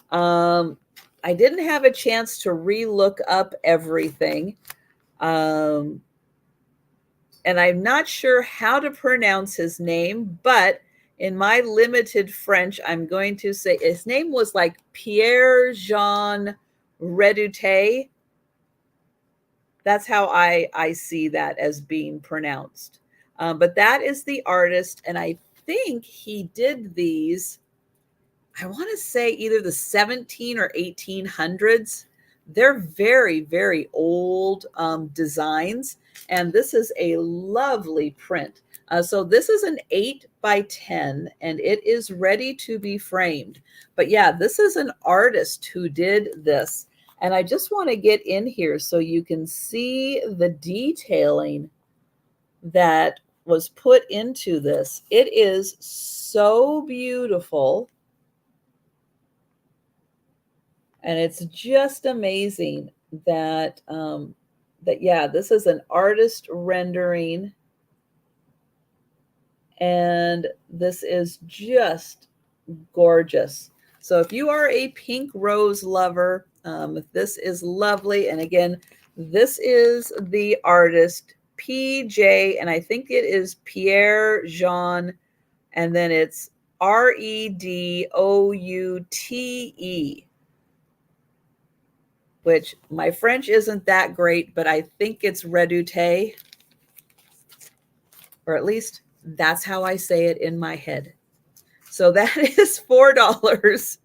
I didn't have a chance to re-look up everything. And I'm not sure how to pronounce his name, but In my limited French, I'm going to say his name was like Pierre Jean Redoute. That's how I see that as being pronounced. But that is the artist, and I think he did these, I want to say either the 17 or 1800s. They're very, very old designs, and this is a lovely print. So this is an 8 by 10, and it is ready to be framed. But yeah, this is an artist who did this. And I just want to get in here so you can see the detailing that was put into this. It is so beautiful. And it's just amazing that, yeah, this is an artist rendering. And this is just gorgeous. So if you are a pink rose lover, this is lovely. And again, this is the artist PJ, and I think it is Pierre Jean, and then it's Redoute, which my French isn't that great, but I think it's Redoute, or at least that's how I say it in my head. So that is $4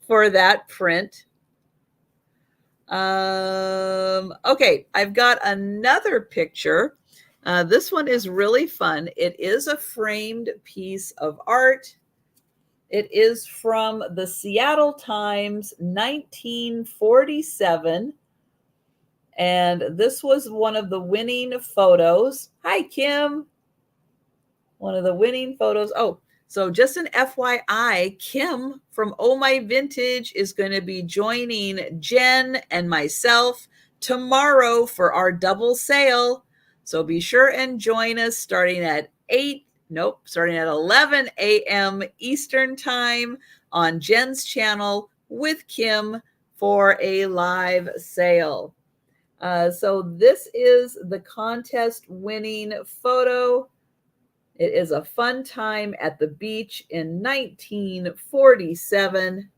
for that print. Okay, I've got another picture. This one is really fun. It is a framed piece of art. It is from the Seattle Times, 1947. And this was one of the winning photos. Hi, Kim. One of the winning photos. Oh, so just an FYI, Kim from Oh My Vintage is going to be joining Jen and myself tomorrow for our double sale. So be sure and join us starting at 11 a.m. Eastern time on Jen's channel with Kim for a live sale. So this is the contest winning photo. It is a fun time at the beach in 1947.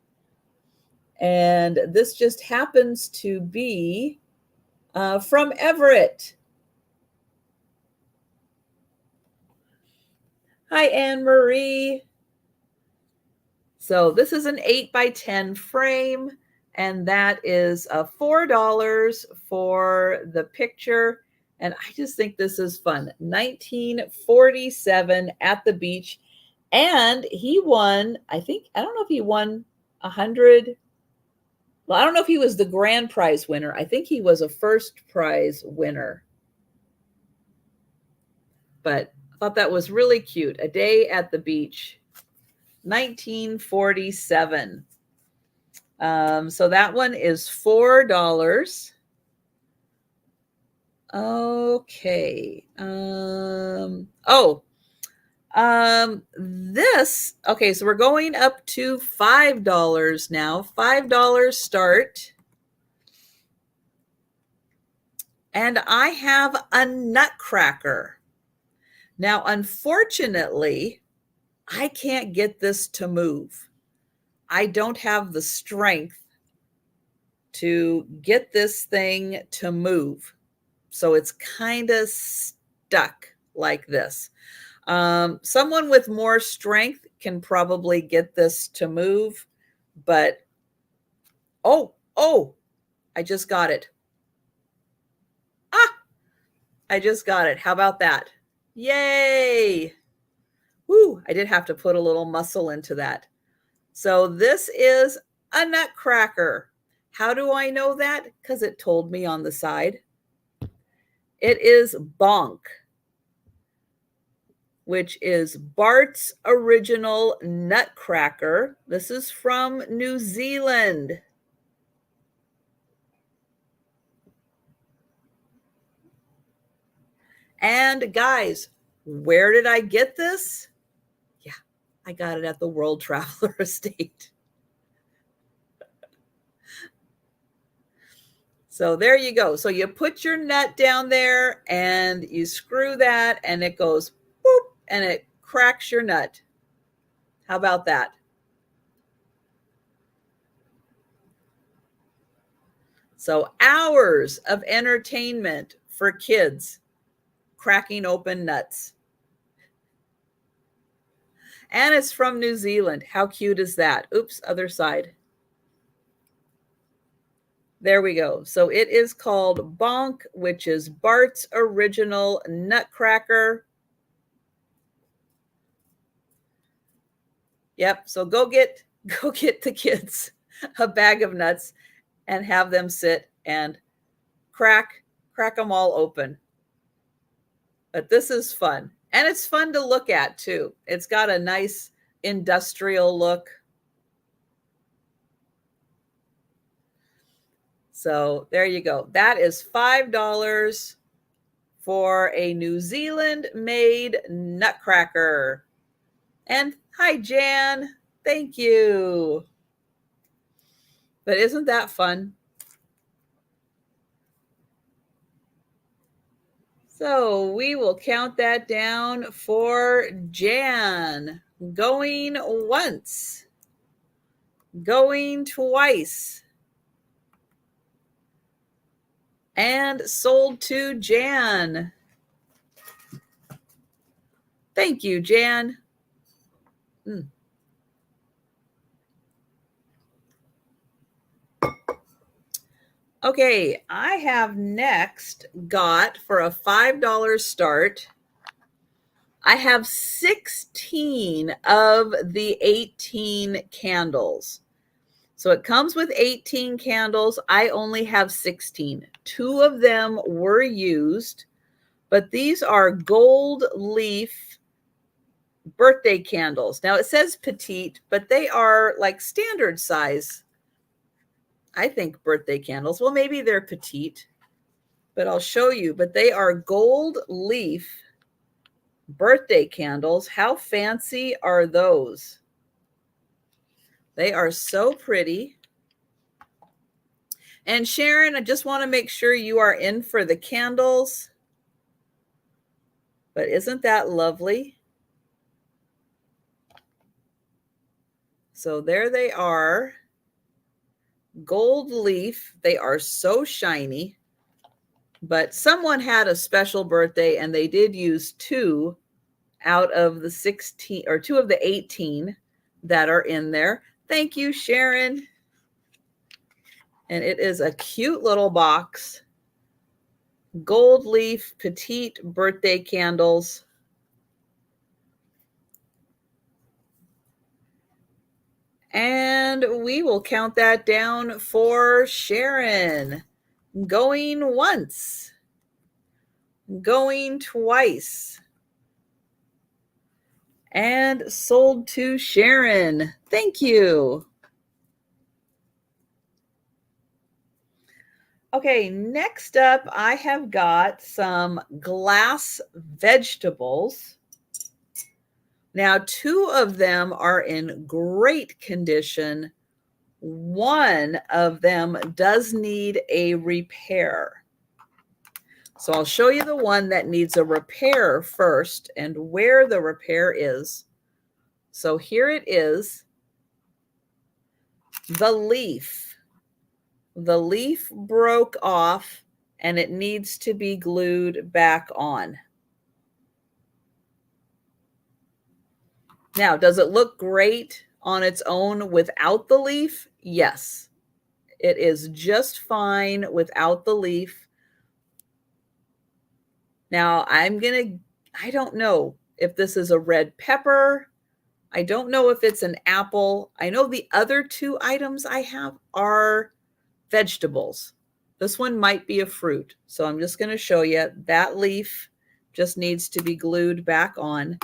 And this just happens to be from Everett. Hi, Anne Marie. So this is an 8 by 10 frame, and that is $4 for the picture. And I just think this is fun. 1947 at the beach. And he won, I don't know if he won 100. Well, I don't know if he was the grand prize winner. I think he was a first prize winner. But I thought that was really cute. A day at the beach, 1947. So that one is $4. Okay. This, okay, so we're going up to $5 now. $5 start. And I have a nutcracker. Now, unfortunately, I can't get this to move. I don't have the strength to get this thing to move. So it's kind of stuck like this. Someone with more strength can probably get this to move, but oh, I just got it. I just got it. How about that? Yay. Woo, I did have to put a little muscle into that. So this is a nutcracker. How do I know that? Because it told me on the side. It is Bonk, which is Bart's Original Nutcracker. This is from New Zealand. And guys, where did I get this? Yeah, I got it at the World Traveler Estate. So there you go. So you put your nut down there and you screw that and it goes boop and it cracks your nut. How about that? So hours of entertainment for kids cracking open nuts. And it's from New Zealand. How cute is that? Oops, other side. There we go. So it is called Bonk, which is Bart's Original Nutcracker. Yep. So go get the kids a bag of nuts and have them sit and crack them all open. But this is fun. And it's fun to look at too. It's got a nice industrial look. So there you go. That is $5 for a New Zealand made nutcracker. And hi, Jan. Thank you. But isn't that fun? So we will count that down for Jan. Going once. Going twice. And sold to Jan. Thank you, Jan. Okay, I have next got for a $5 start. I have 16 of the 18 candles. So it comes with 18 candles. I only have 16. 2 of them were used, but these are gold leaf birthday candles. Now it says petite, but they are like standard size, I think, birthday candles. Well, maybe they're petite, but I'll show you. But they are gold leaf birthday candles. How fancy are those? They are so pretty. And Sharon, I just want to make sure you are in for the candles. But isn't that lovely? So there they are. Gold leaf. They are so shiny. But someone had a special birthday and they did use 2 out of the 16 or 2 of the 18 that are in there. Thank you, Sharon. And it is a cute little box. Gold leaf petite birthday candles. And we will count that down for Sharon. Going once. Going twice. And sold to Sharon. Thank you. Okay, next up, I have got some glass vegetables. Now, 2 of them are in great condition. 1 of them does need a repair. So I'll show you the one that needs a repair first and where the repair is. So here it is. The leaf. The leaf broke off and it needs to be glued back on. Now, does it look great on its own without the leaf? Yes, it is just fine without the leaf. Now, I don't know if this is a red pepper. I don't know if it's an apple. I know the other 2 items I have are vegetables. This one might be a fruit. So I'm just going to show you that leaf just needs to be glued back on.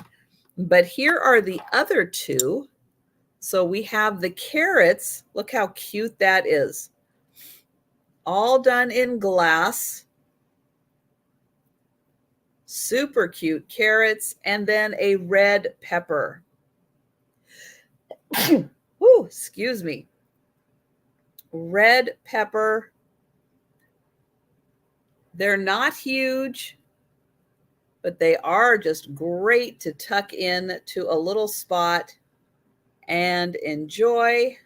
But here are the other 2. So we have the carrots. Look how cute that is. All done in glass. Super cute carrots. And then a red pepper. Whew, excuse me. Red pepper. They're not huge, but they are just great to tuck in to a little spot. and enjoy.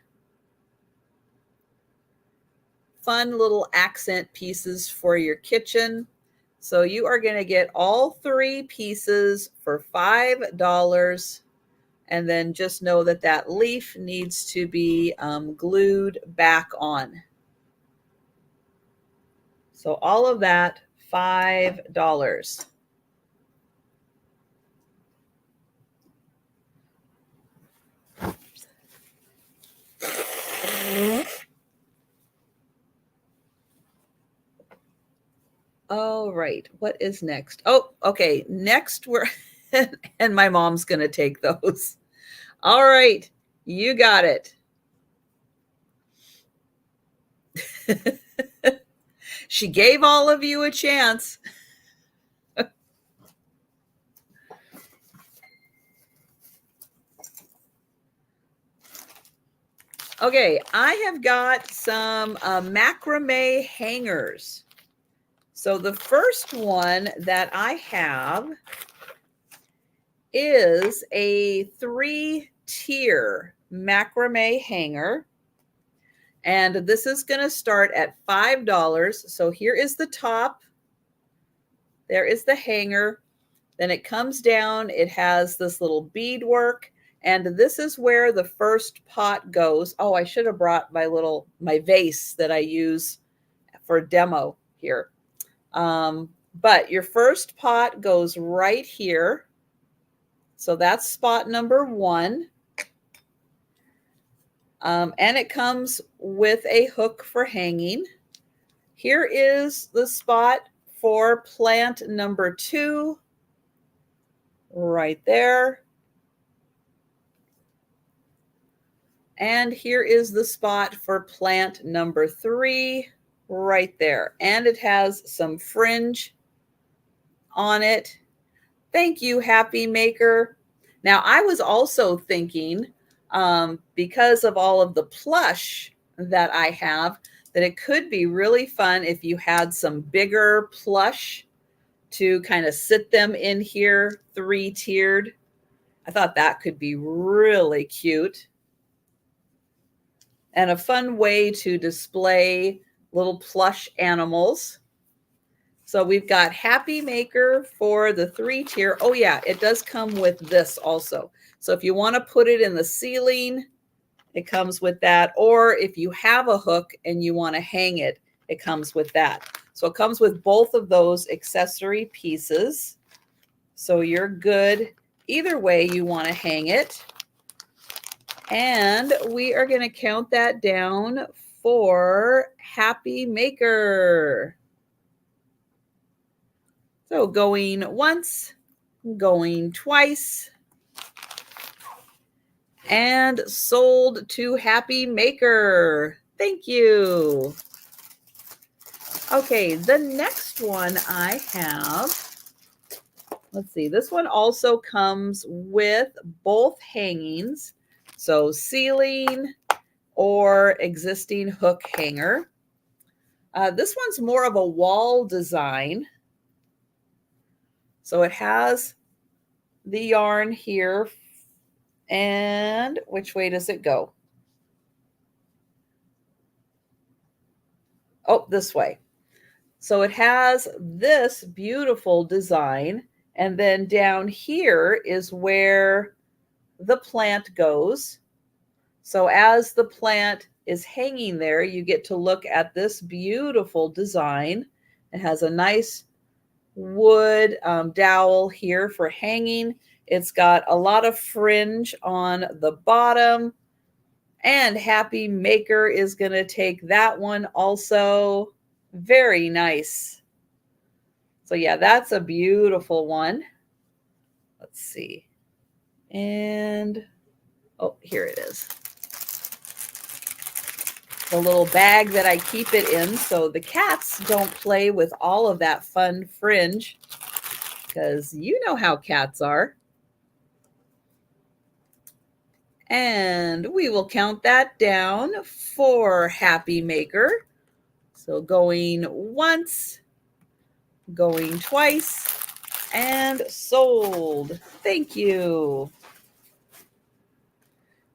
Fun little accent pieces for your kitchen. So you are going to get all 3 pieces for $5. And then just know that that leaf needs to be glued back on. So all of that, $5. All right, what is next? Oh, okay, next we're, and my mom's going to take those. All right, you got it. She gave all of you a chance. Okay, I have got some macrame hangers. So the first one that I have is a 3-tier macrame hanger. And this is going to start at $5. So here is the top. There is the hanger. Then it comes down. It has this little beadwork. And this is where the first pot goes. Oh, I should have brought my vase that I use for demo here. But your first pot goes right here. So that's spot number 1. And it comes with a hook for hanging. Here is the spot for plant number 2, right there. And here is the spot for plant number 3, right there. And it has some fringe on it. Thank you, Happy Maker. Now, I was also thinking, because of all of the plush that I have, that it could be really fun if you had some bigger plush to kind of sit them in here, 3-tiered. I thought that could be really cute and a fun way to display little plush animals. So we've got Happy Maker for the 3-tier. Oh yeah, it does come with this also. So if you want to put it in the ceiling, it comes with that. Or if you have a hook and you want to hang it, it comes with that. So it comes with both of those accessory pieces. So you're good either way you want to hang it. And we are going to count that down for Happy Maker. So going once, going twice, and sold to Happy Maker. Thank you. Okay, the next one I have, let's see, this one also comes with both hangings. So ceiling or existing hook hanger. This one's more of a wall design. So it has the yarn here. And which way does it go? Oh, this way. So it has this beautiful design. And then down here is where the plant goes. So as the plant is hanging there, you get to look at this beautiful design. It has a nice wood dowel here for hanging. It's got a lot of fringe on the bottom. And Happy Maker is going to take that one also. Very nice. So yeah, that's a beautiful one. Let's see. And, oh, here it is. The little bag that I keep it in so the cats don't play with all of that fun fringe, because you know how cats are. And we will count that down for Happy Maker. So going once, going twice, and sold. Thank you.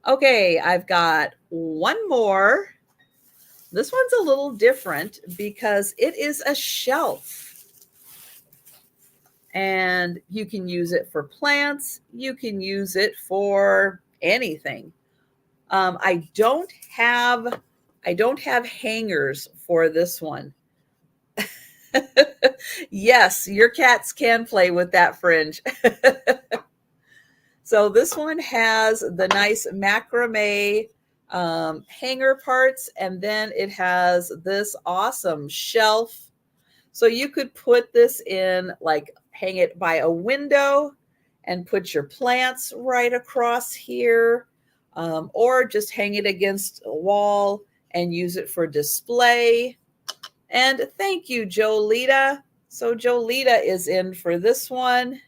Okay, I've got one more. This one's a little different because it is a shelf. And you can use it for plants. You can use it for anything. I don't have hangers for this one. Yes, your cats can play with that fringe. So this one has the nice macrame hanger parts, and then it has this awesome shelf. So you could put this in, like hang it by a window and put your plants right across here, or just hang it against a wall and use it for display. And thank you, Jolita. So Jolita is in for this one.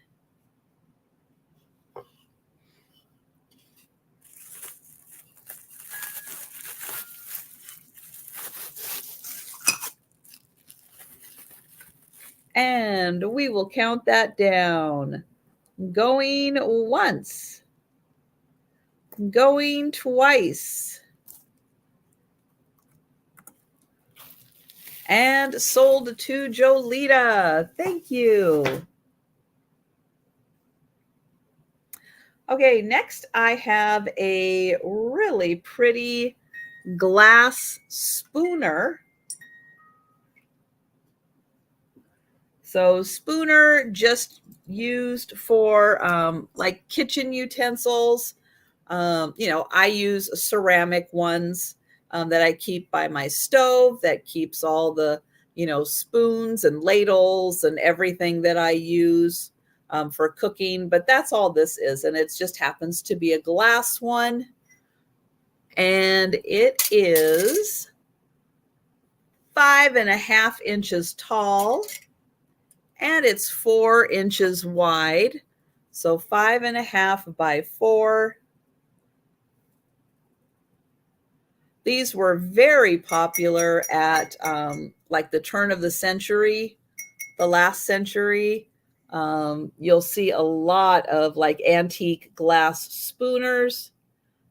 And we will count that down. Going once. Going twice. And sold to Jolita. Thank you. Okay, next I have a really pretty glass spooner. So spooner, just used for like kitchen utensils. I use ceramic ones that I keep by my stove, that keeps all the, spoons and ladles and everything that I use for cooking. But that's all this is. And it just happens to be a glass one. And it is 5.5 inches tall. And it's 4 inches wide. So 5.5 by 4. These were very popular at like the turn of the century, the last century. You'll see a lot of like antique glass spooners,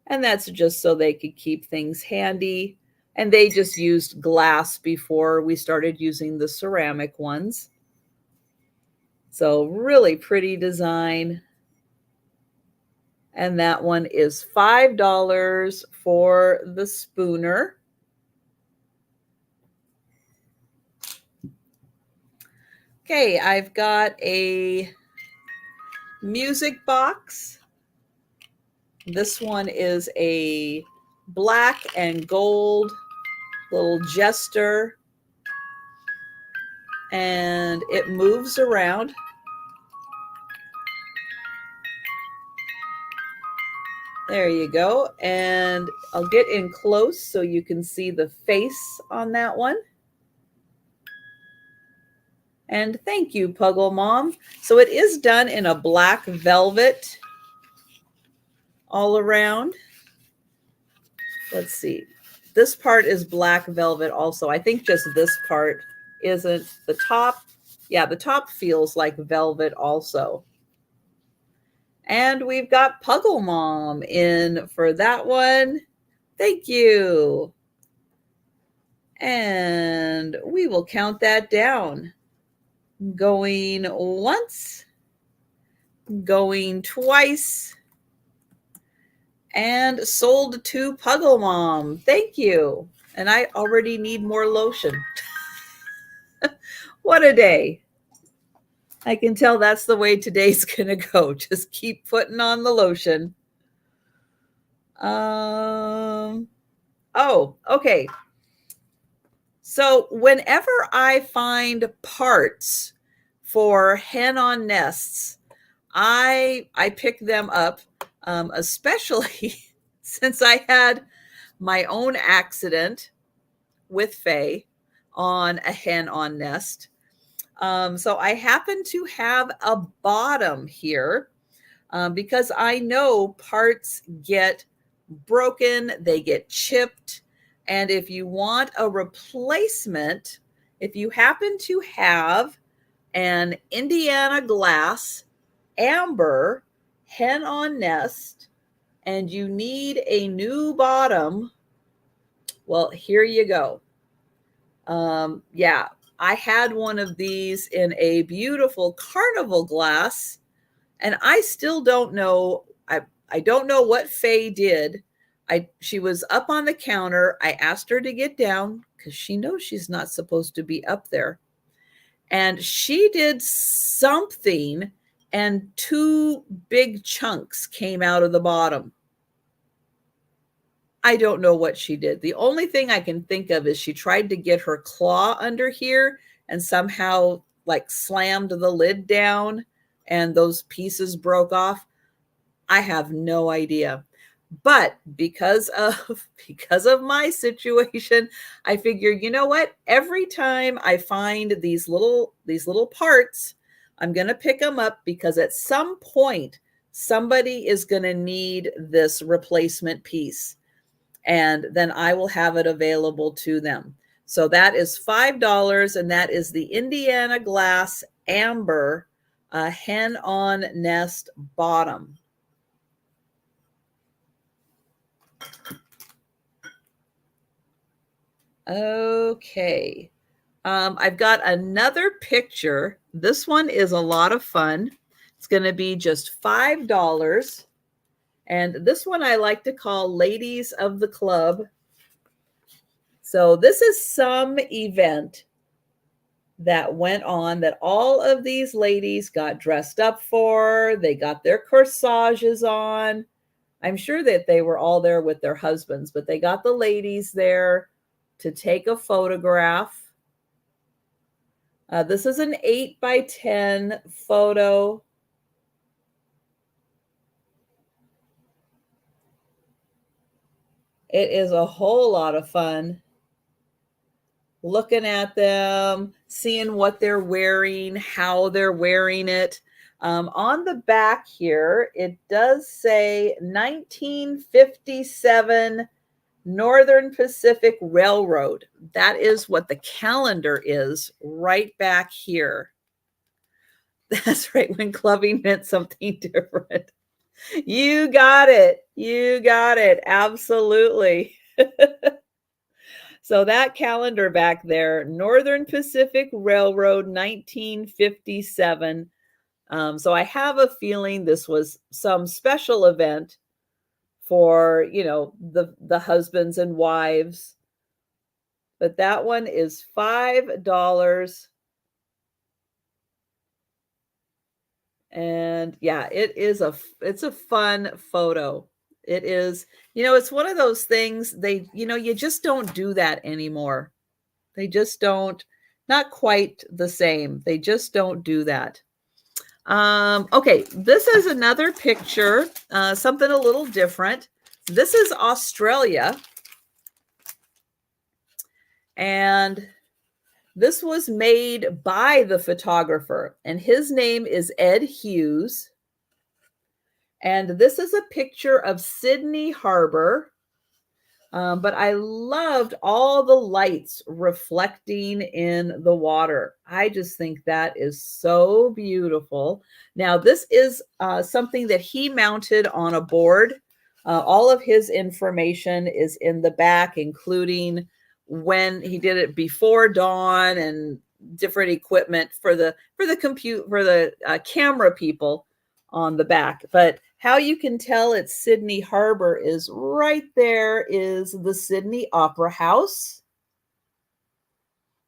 and that's just so they could keep things handy. And they just used glass before we started using the ceramic ones. So really pretty design. And that one is $5 for the spooner. Okay, I've got a music box. This one is a black and gold little jester, and it moves around. There you go. And I'll get in close so you can see the face on that one. And thank you, Puggle Mom. So it is done in a black velvet all around. Let's see. This part is black velvet also. I think just this part isn't. The top, yeah, the top feels like velvet also. And we've got Puggle Mom in for that one. Thank you. And we will count that down. Going once, going twice, and sold to Puggle Mom. Thank you. And I already need more lotion. What a day. I can tell that's the way today's going to go. Just keep putting on the lotion. Oh, okay. So whenever I find parts for hen-on nests, I pick them up, especially since I had my own accident with Faye on a hen-on nest. So I happen to have a bottom here because I know parts get broken, they get chipped. And if you want a replacement, if you happen to have an Indiana glass amber hen-on nest and you need a new bottom, well, here you go. Yeah, I had one of these in a beautiful carnival glass, and I still don't know. I don't know what Faye did. She was up on the counter. I asked her to get down because she knows she's not supposed to be up there. And she did something, and two big chunks came out of the bottom. I don't know what she did. The only thing I can think of is she tried to get her claw under here and somehow like slammed the lid down and those pieces broke off. I have no idea. But because of my situation, I figure, you know what? Every time I find these little parts, I'm going to pick them up because at some point somebody is going to need this replacement piece, and then I will have it available to them. So that is $5, and that is the Indiana Glass Amber hen on nest bottom. Okay. I've got another picture. This one is a lot of fun. It's going to be just $5. And this one I like to call Ladies of the Club. So this is some event that went on that all of these ladies got dressed up for. They got their corsages on. I'm sure that they were all there with their husbands, but they got the ladies there to take a photograph. This is an 8x10 photo. It is a whole lot of fun looking at them, seeing what they're wearing, how they're wearing it. On the back here, it does say 1957 Northern Pacific Railroad. That is what the calendar is right back here. That's right, when clubbing meant something different. You got it. You got it. Absolutely. So that calendar back there, Northern Pacific Railroad, 1957. So I have a feeling this was some special event for, you know, the husbands and wives. But that one is $5. And yeah, it's a fun photo. It is, you know, it's one of those things you just don't do that anymore. They just don't, not quite the same. They just don't do that. Okay, this is another picture, something a little different. This is Australia. And this was made by the photographer, and his name is Ed Hughes. And this is a picture of Sydney Harbor. But I loved all the lights reflecting in the water. I just think that is so beautiful. Now, this is something that he mounted on a board. All of his information is in the back, including when he did it before dawn and different equipment for the camera people on the back. But how you can tell it's Sydney Harbor is right there is the Sydney Opera House.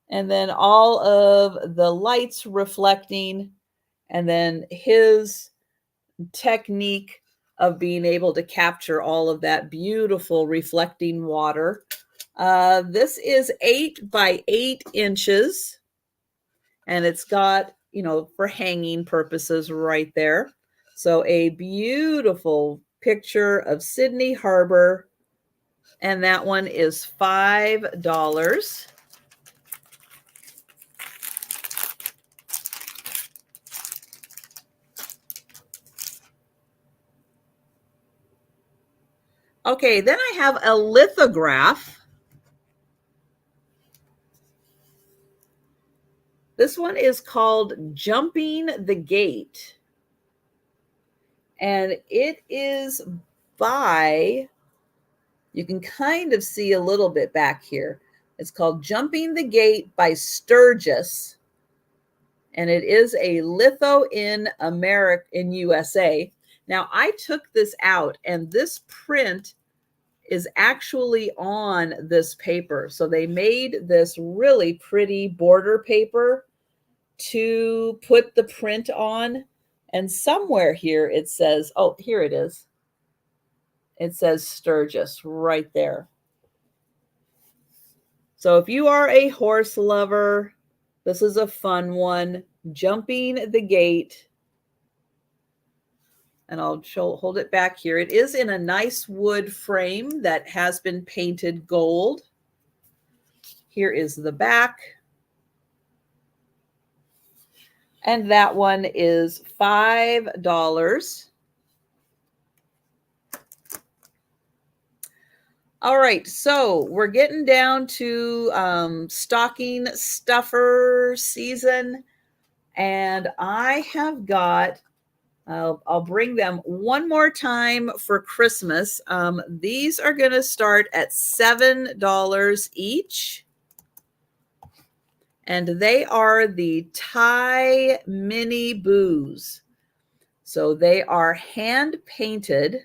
And then all of the lights reflecting, and then his technique of being able to capture all of that beautiful reflecting water. This is 8x8 inches, and it's got, for hanging purposes right there. So a beautiful picture of Sydney Harbor, and that one is $5. Okay, then I have a lithograph. This one is called Jumping the Gate. And it is by, you can kind of see a little bit back here. It's called Jumping the Gate by Sturgis. And it is a litho in USA. Now, I took this out, and this print is actually on this paper. So they made this really pretty border paper to put the print on. And somewhere here it says, oh, here it is. It says Sturgis right there. So if you are a horse lover, this is a fun one. Jumping the Gate. And I'll hold it back here. It is in a nice wood frame that has been painted gold. Here is the back. And that one is $5. All right, so we're getting down to stocking stuffer season. And I have got, I'll bring them one more time for Christmas. These are going to start at $7 each. And they are the Thai mini boos. So they are hand painted.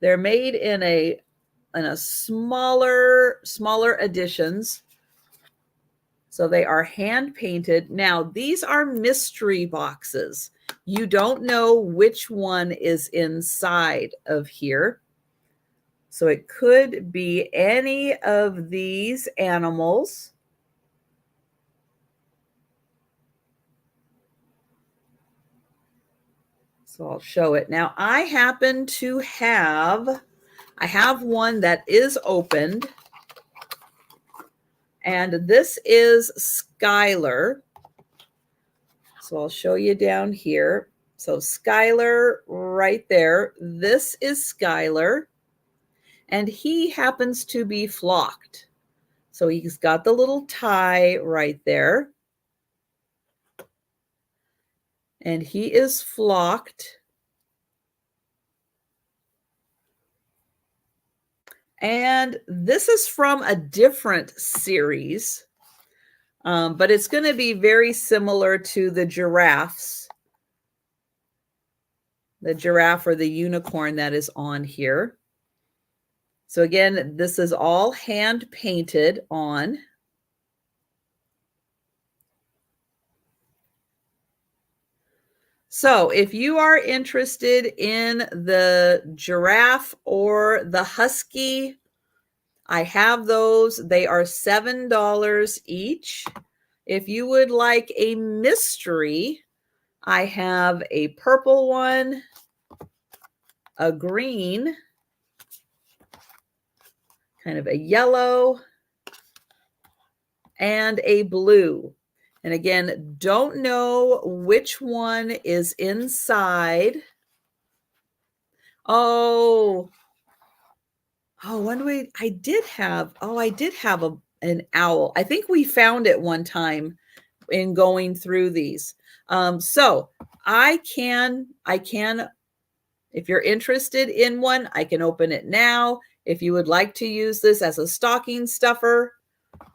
They're made in a smaller editions. So they are hand painted. Now, these are mystery boxes. You don't know which one is inside of here. So it could be any of these animals. So I'll show it. Now, I happen to have, I have one that is opened. And this is Skylar. So I'll show you down here. So Skylar right there. This is Skylar. And he happens to be flocked. So he's got the little tie right there. And he is flocked. And this is from a different series. But it's going to be very similar to the giraffes. The giraffe or the unicorn that is on here. So again, this is all hand painted on. So if you are interested in the giraffe or the husky, I have those. They are $7 each. If you would like a mystery, I have a purple one, a green, kind of a yellow, and a blue. And again, don't know which one is inside. I did have an owl. I think we found it one time in going through these. So I can, if you're interested in one, I can open it now. If you would like to use this as a stocking stuffer,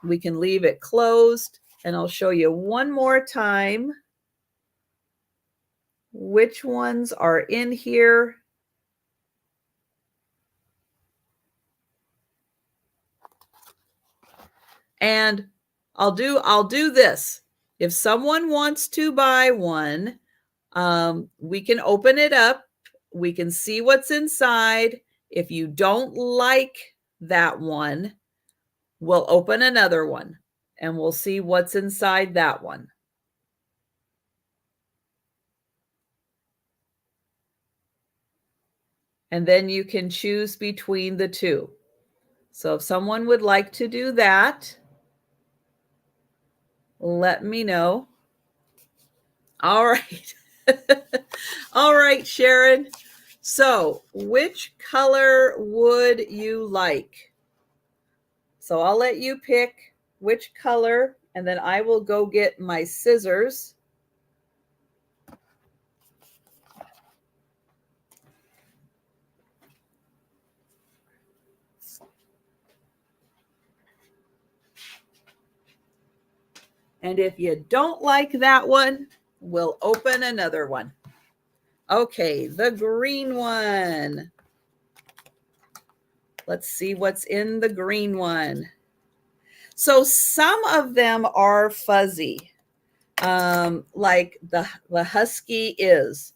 we can leave it closed. And I'll show you one more time which ones are in here. And I'll do this. If someone wants to buy one, we can open it up. We can see what's inside. If you don't like that one, we'll open another one and we'll see what's inside that one. And then you can choose between the two. So if someone would like to do that, let me know. All right. All right, Sharon. So which color would you like? So I'll let you pick which color, and then I will go get my scissors. And if you don't like that one, we'll open another one. Okay, the green one. Let's see what's in the green one. So some of them are fuzzy, like the husky is.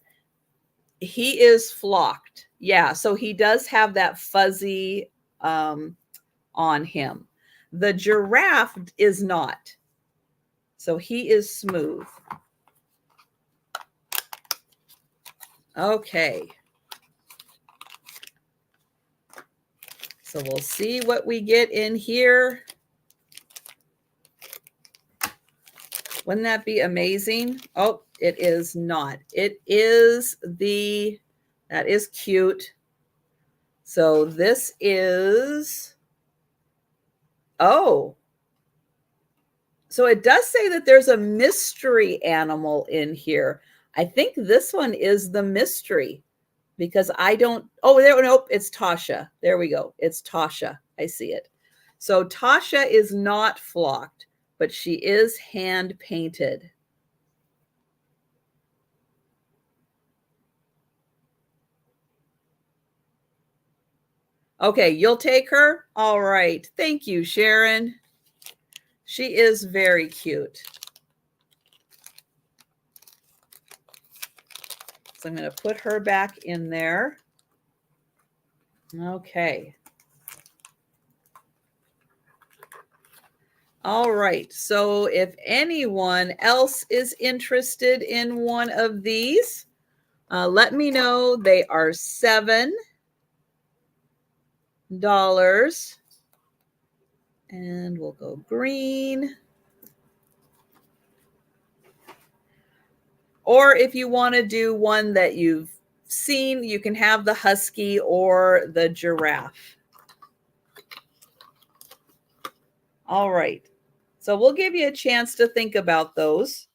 He is flocked. Yeah, so he does have that fuzzy on him. The giraffe is not. So he is smooth. Okay. So we'll see what we get in here. Wouldn't that be amazing? Oh, it is not. It is that is cute. So this is, oh. So it does say that there's a mystery animal in here. I think this one is the mystery because I don't, oh, there, nope, it's Tasha. There we go. It's Tasha. I see it. So Tasha is not flocked, but she is hand painted. Okay, you'll take her? All right. Thank you, Sharon. She is very cute. So I'm going to put her back in there. Okay. All right. So if anyone else is interested in one of these, let me know. They are $7. And we'll go green. Or if you want to do one that you've seen, you can have the husky or the giraffe. All right. So we'll give you a chance to think about those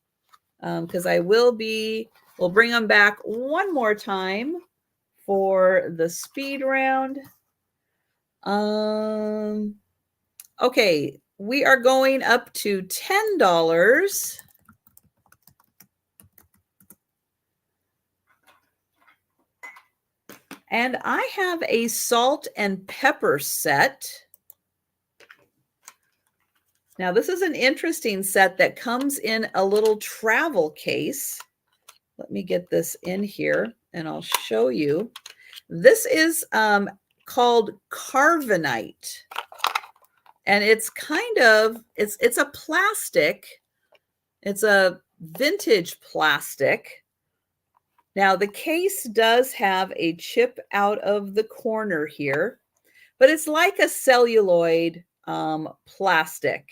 because we'll bring them back one more time for the speed round. Okay, we are going up to $10. And I have a salt and pepper set. Now, this is an interesting set that comes in a little travel case. Let me get this in here and I'll show you. This is called carbonite. And it's kind of, it's a plastic. It's a vintage plastic. Now, the case does have a chip out of the corner here, but it's like a celluloid plastic.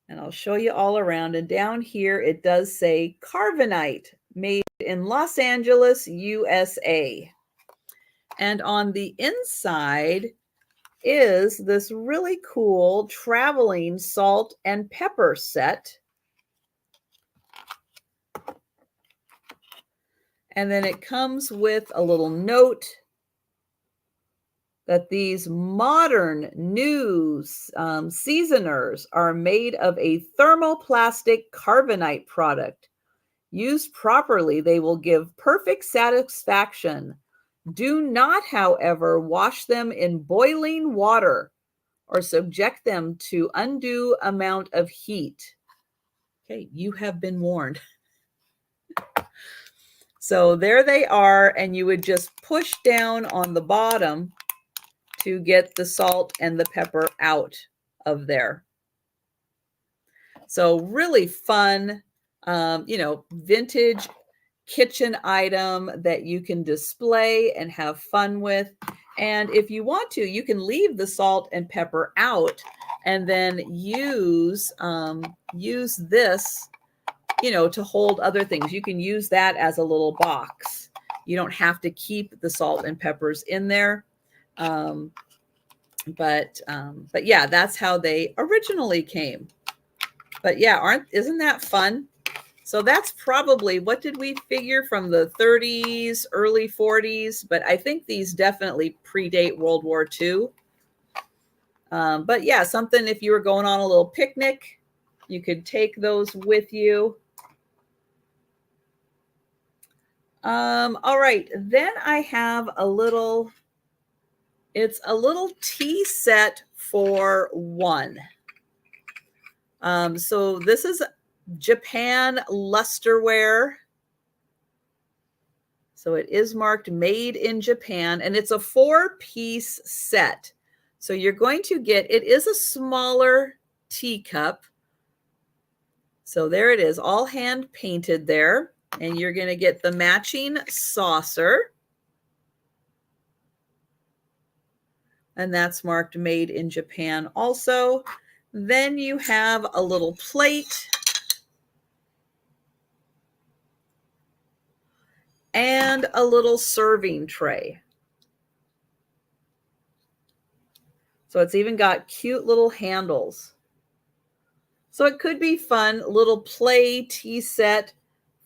And I'll show you all around. And down here, it does say carbonite, made in Los Angeles, USA. And on the inside is this really cool traveling salt and pepper set. And then it comes with a little note that these modern new seasoners are made of a thermoplastic carbonite product. Used properly, they will give perfect satisfaction. Do not, however, wash them in boiling water or subject them to undue amount of heat. Okay, you have been warned. So there they are, and you would just push down on the bottom to get the salt and the pepper out of there. So really fun, vintage kitchen item that you can display and have fun with. And if you want to, you can leave the salt and pepper out and then use this, to hold other things. You can use that as a little box. You don't have to keep the salt and peppers in there. But yeah, that's how they originally came. But yeah, isn't that fun? So that's probably, what did we figure, from the 30s, early 40s? But I think these definitely predate World War II. But yeah, something if you were going on a little picnic, You could take those with you. All right, then I have a little, it's a little tea set for one. So this is Japan lusterware. So it is marked made in Japan, and it's a 4-piece set. So you're going to get, it is a smaller teacup. So there it is, all hand painted there. And you're going to get the matching saucer. And that's marked made in Japan also. Then you have a little plate. And a little serving tray. So it's even got cute little handles. So it could be fun, little play tea set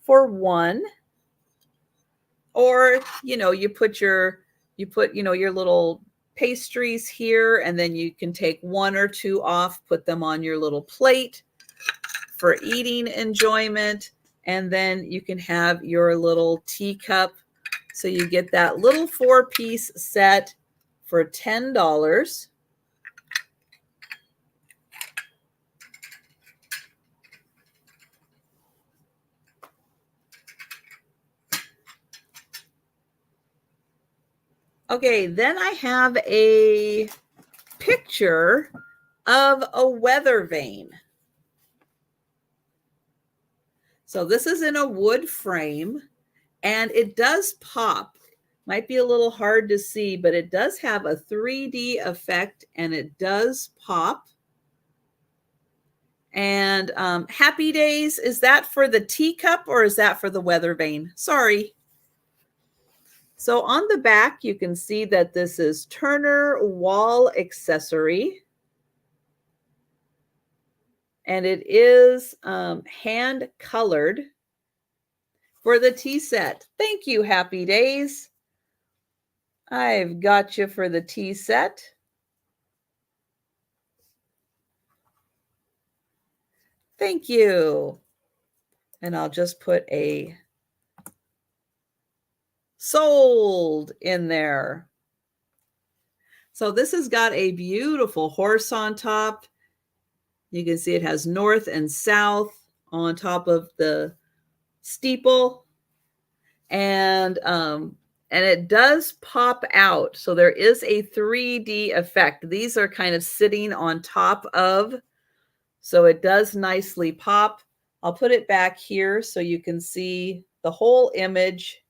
for one. Or, you put your little pastries here, and then you can take one or two off, put them on your little plate for eating enjoyment. And then you can have your little teacup. So you get that little 4-piece set for $10. Okay, then I have a picture of a weather vane. So this is in a wood frame, and it does pop. Might be a little hard to see, but it does have a 3D effect, and it does pop. And Happy Days, is that for the teacup or is that for the weather vane? Sorry. So on the back, you can see that this is Turner wall accessory. And it is hand colored for the tea set. Thank you, Happy Days. I've got you for the tea set. Thank you. And I'll just put a sold in there. So this has got a beautiful horse on top. You can see it has north and south on top of the steeple. And it does pop out. So there is a 3D effect. These are kind of sitting on top of, so it does nicely pop. I'll put it back here so you can see the whole image.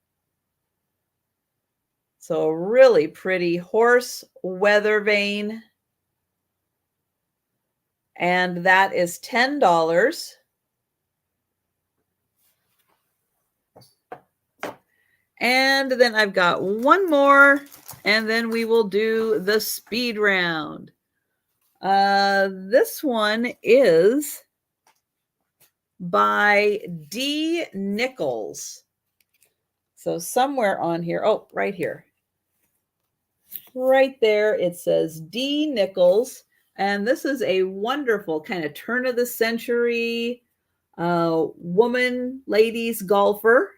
So a really pretty horse weather vane. And that is $10. And then I've got one more, and then we will do the speed round. This one is by D. Nichols. So somewhere on here, oh, right here. Right there, it says D. Nichols. And this is a wonderful kind of turn of the century woman, ladies golfer.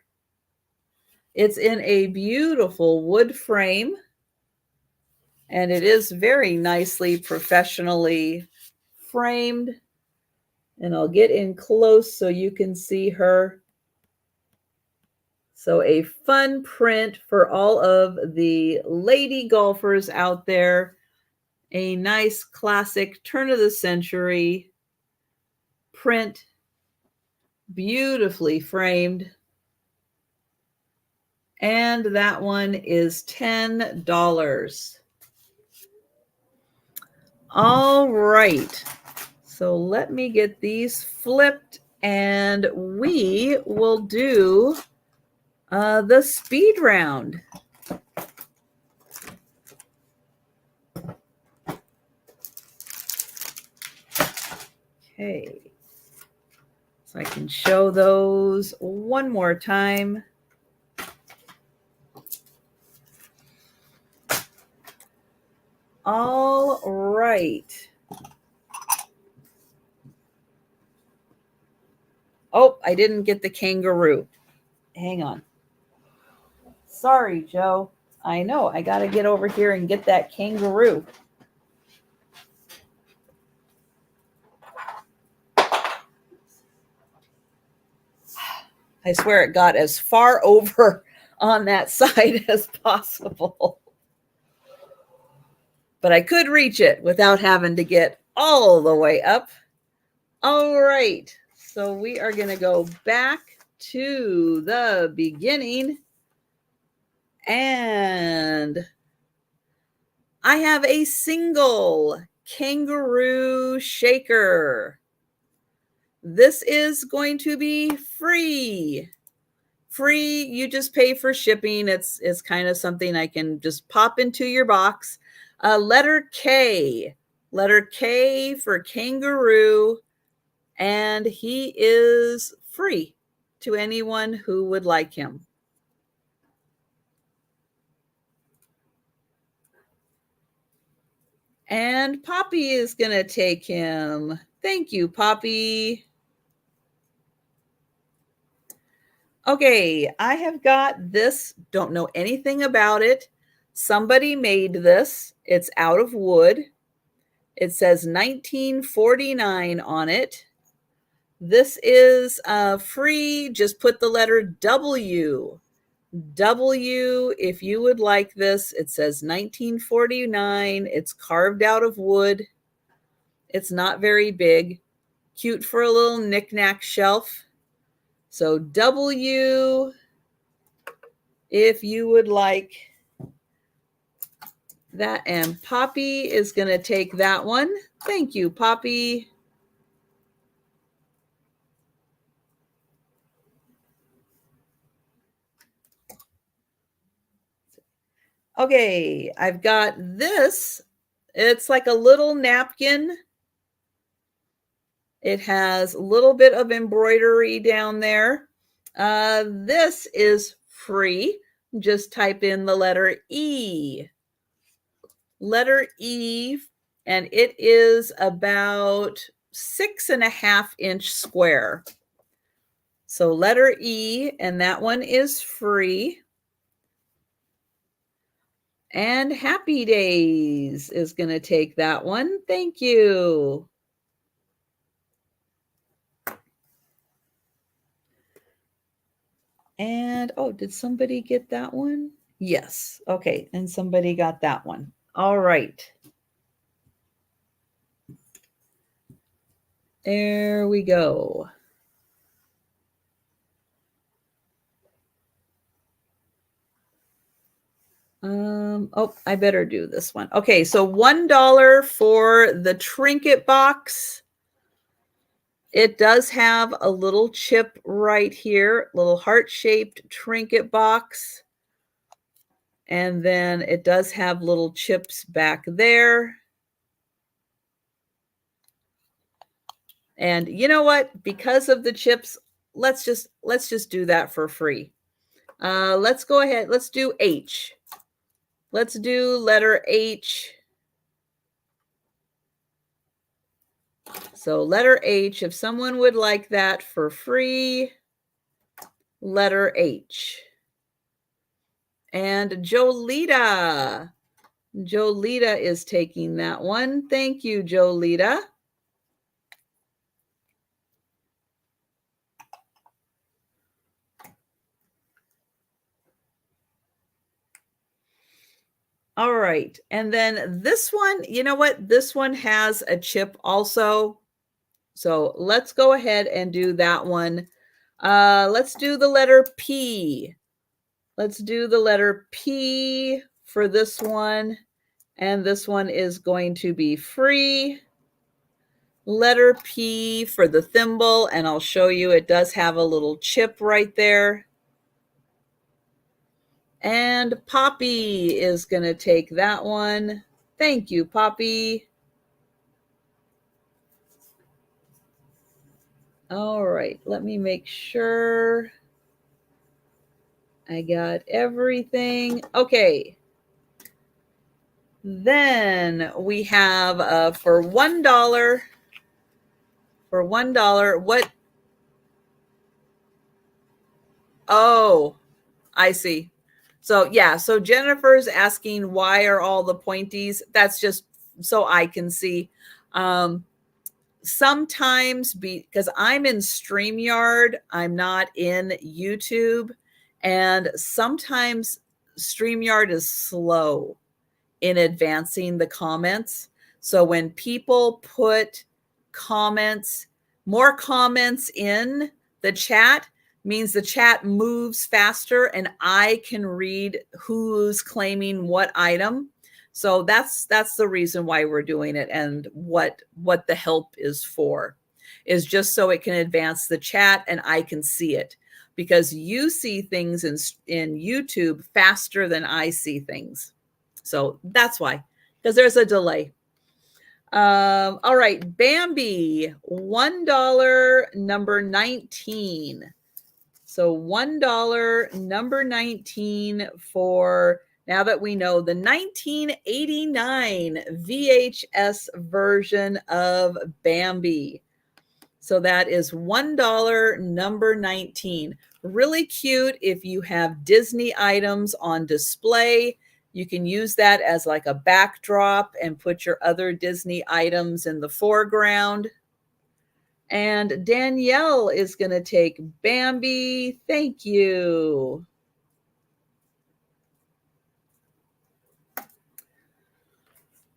It's in a beautiful wood frame. And it is very nicely, professionally framed. And I'll get in close so you can see her. So a fun print for all of the lady golfers out there. A nice classic turn of the century print, beautifully framed. And that one is $10. All right. So let me get these flipped and we will do the speed round. Okay. So I can show those one more time. All right. Oh, I didn't get the kangaroo. Hang on. Sorry, Joe. I know. I got to get over here and get that kangaroo. I swear it got as far over on that side as possible. But I could reach it without having to get all the way up. All right. So we are going to go back to the beginning. And I have a single kangaroo shaker. This is going to be free. Free, you just pay for shipping. It's kind of something I can just pop into your box. Letter K. Letter K for kangaroo. And he is free to anyone who would like him. And Poppy is going to take him. Thank you, Poppy. Okay, I have got this. Don't know anything about it. Somebody made this. It's out of wood. It says 1949 on it. This is free. Just put the letter W. W if you would like this. It says 1949. It's carved out of wood. It's not very big. Cute for a little knick-knack shelf. So W if you would like that. And Poppy is going to take that one. Thank you, Poppy. Okay, I've got this. It's like a little napkin. It has a little bit of embroidery down there. This is free. Just type in the letter E. Letter E, and it is about 6.5 inch square. So letter E, and that one is free. And Happy Days is going to take that one. Thank you. And, oh, did somebody get that one? Yes. Okay. And somebody got that one. All right. There we go. Oh, I better do this one. Okay, so $1 for the trinket box. It does have a little chip right here, little heart-shaped trinket box. And then it does have little chips back there. And you know what? Because of the chips, let's just do that for free. Let's go ahead. Let's do H. Let's do letter H. So letter H, if someone would like that for free, letter H. And Jolita. Jolita is taking that one. Thank you, Jolita. All right. And then this one, you know what? This one has a chip also. So let's go ahead and do that one. Let's do the letter P. Let's do the letter P for this one. And this one is going to be free. Letter P for the thimble. And I'll show you, it does have a little chip right there. And Poppy is going to take that one. Thank you, Poppy. All right, let me make sure I got everything. Okay. Then we have for $1, what Oh, I see. So yeah, so Jennifer's asking why are all the pointies? That's just so I can see. Um, Sometimes because I'm in StreamYard, I'm not in YouTube, and sometimes StreamYard is slow in advancing the comments. So when people put comments, more comments in the chat means the chat moves faster and I can read who's claiming what item. So that's the reason why we're doing it, and what the help is for is just so it can advance the chat and I can see it, because you see things in YouTube faster than I see things. So that's why, because there's a delay. All right, Bambi, $1, number 19. So $1, number 19 for, now that we know, the 1989 VHS version of Bambi. So that is $1, number 19. Really cute if you have Disney items on display. You can use that as like a backdrop and put your other Disney items in the foreground. And Danielle is going to take Bambi. Thank you.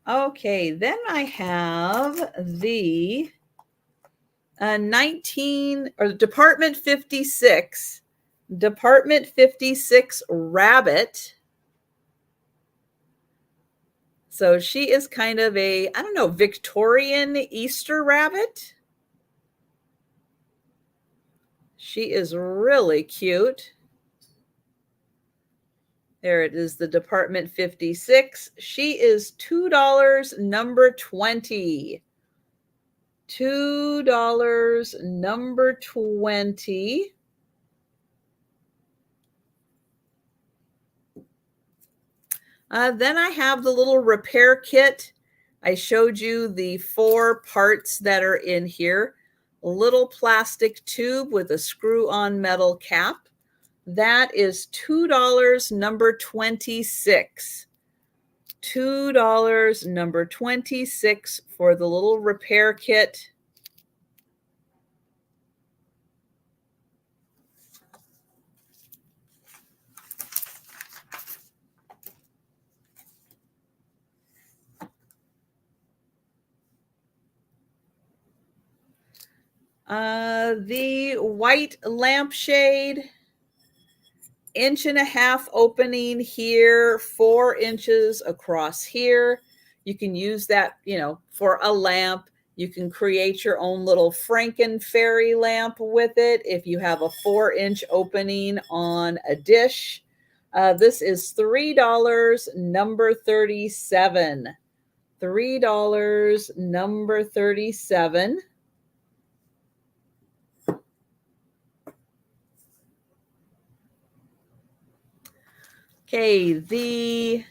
Okay, then I have the 19 or Department 56. Department 56 rabbit. So she is kind of a, I don't know, Victorian Easter rabbit. She is really cute. There it is, the Department 56. She is $2, number 20. $2, number 20. Then I have the little repair kit. I showed you the 4 parts that are in here. A little plastic tube with a screw-on metal cap. That is $2, number 26. $2, number 26 for the little repair kit. The white lampshade, 1.5 opening here, 4 inches across here. You can use that, for a lamp. You can create your own little Franken fairy lamp with it if you have a 4-inch opening on a dish. This is $3, number 37. $3, number 37. Okay, the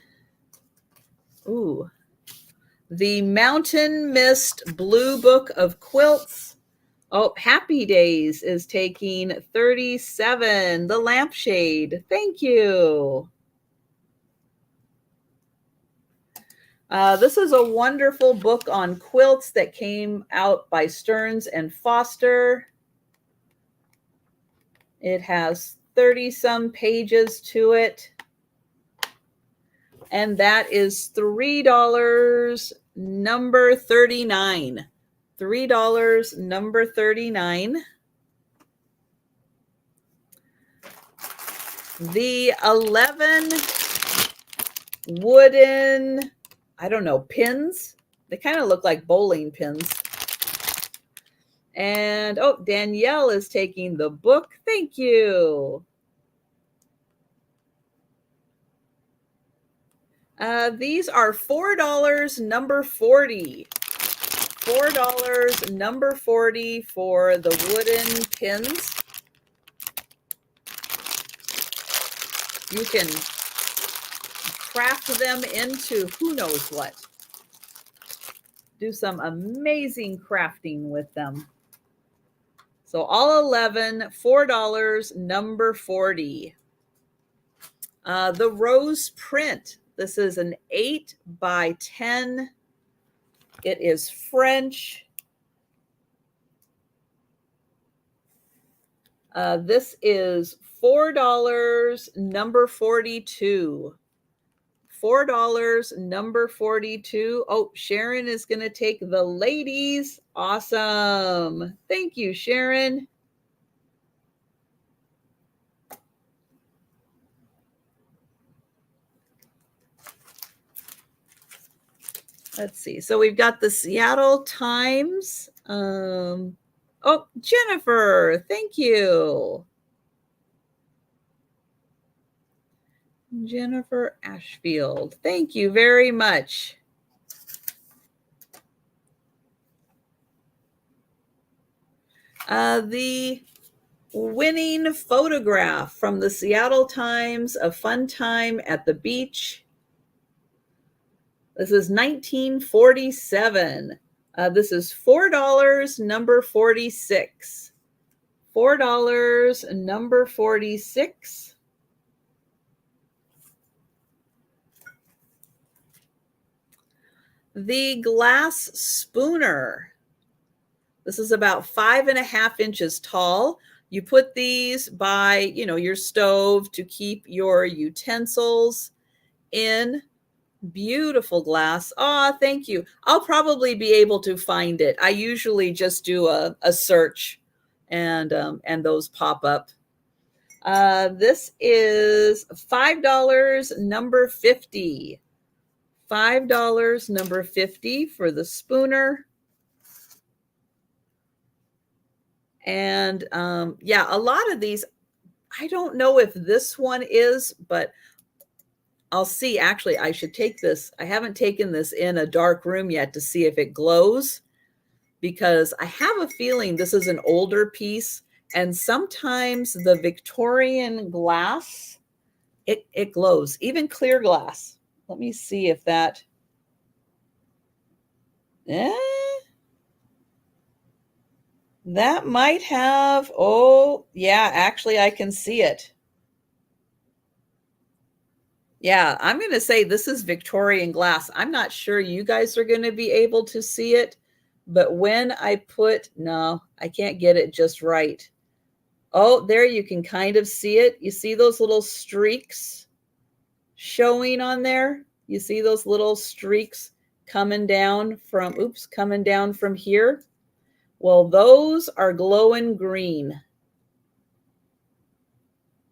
Mountain Mist Blue Book of Quilts. Oh, Happy Days is taking 37. The lampshade. Thank you. This is a wonderful book on quilts that came out by Stearns and Foster. It has 30-some pages to it. And that is $3, number 39. $3, number 39. The 11 wooden, I don't know, pins. They kind of look like bowling pins. And, Danielle is taking the book. Thank you. These are $4, number 40. $4, number 40 for the wooden pins. You can craft them into who knows what. Do some amazing crafting with them. So all 11, $4, number 40. The rose print. This is an 8 by 10. It is French. This is $4, number 42. $4, number 42. Oh, Sharon is going to take the ladies. Awesome. Thank you, Sharon. Let's see. So we've got the Seattle Times. Oh, Jennifer, thank you. Jennifer Ashfield, thank you very much. The winning photograph from the Seattle Times, A Fun Time at the Beach. This is 1947. This is $4, number 46. $4, number 46. The glass spooner. This is about 5.5 inches tall. You put these by, your stove to keep your utensils in. Beautiful glass. Oh, thank you. I'll probably be able to find it. I usually just do a search and those pop up. This is $5, number 50. $5, number 50 for the spooner. And yeah, a lot of these, I don't know if this one is, but I'll see. Actually, I should take this. I haven't taken this in a dark room yet to see if it glows, because I have a feeling this is an older piece. And sometimes the Victorian glass, it glows, even clear glass. Let me see if that, that might have, oh, yeah, actually I can see it. Yeah, I'm going to say this is Victorian glass. I'm not sure you guys are going to be able to see it, but when I put, no, I can't get it just right. Oh, there you can kind of see it. You see those little streaks showing on there? You see those little streaks coming down from, coming down from here? Well, those are glowing green.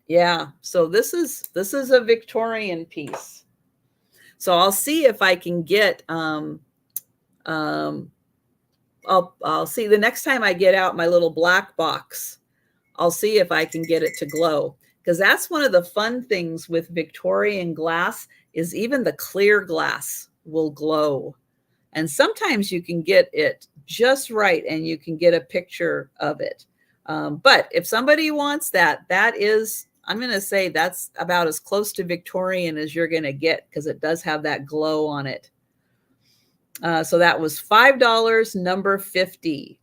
Yeah, so this is a Victorian piece. So I'll see if I can get I'll see the next time I get out my little black box. I'll see if I can get it to glow, because that's one of the fun things with Victorian glass is even the clear glass will glow. And sometimes you can get it just right and you can get a picture of it. But if somebody wants that, that is, I'm going to say that's about as close to Victorian as you're going to get, because it does have that glow on it. So that was $5, number 50.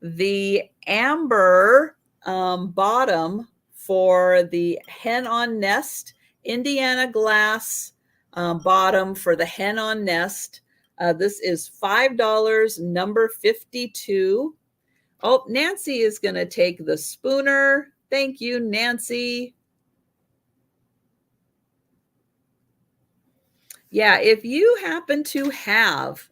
The amber bottom for the hen on nest, Indiana glass bottom for the hen on nest. This is $5, number 52. Oh, Nancy is going to take the spooner. Thank you, Nancy. Yeah, if you happen to have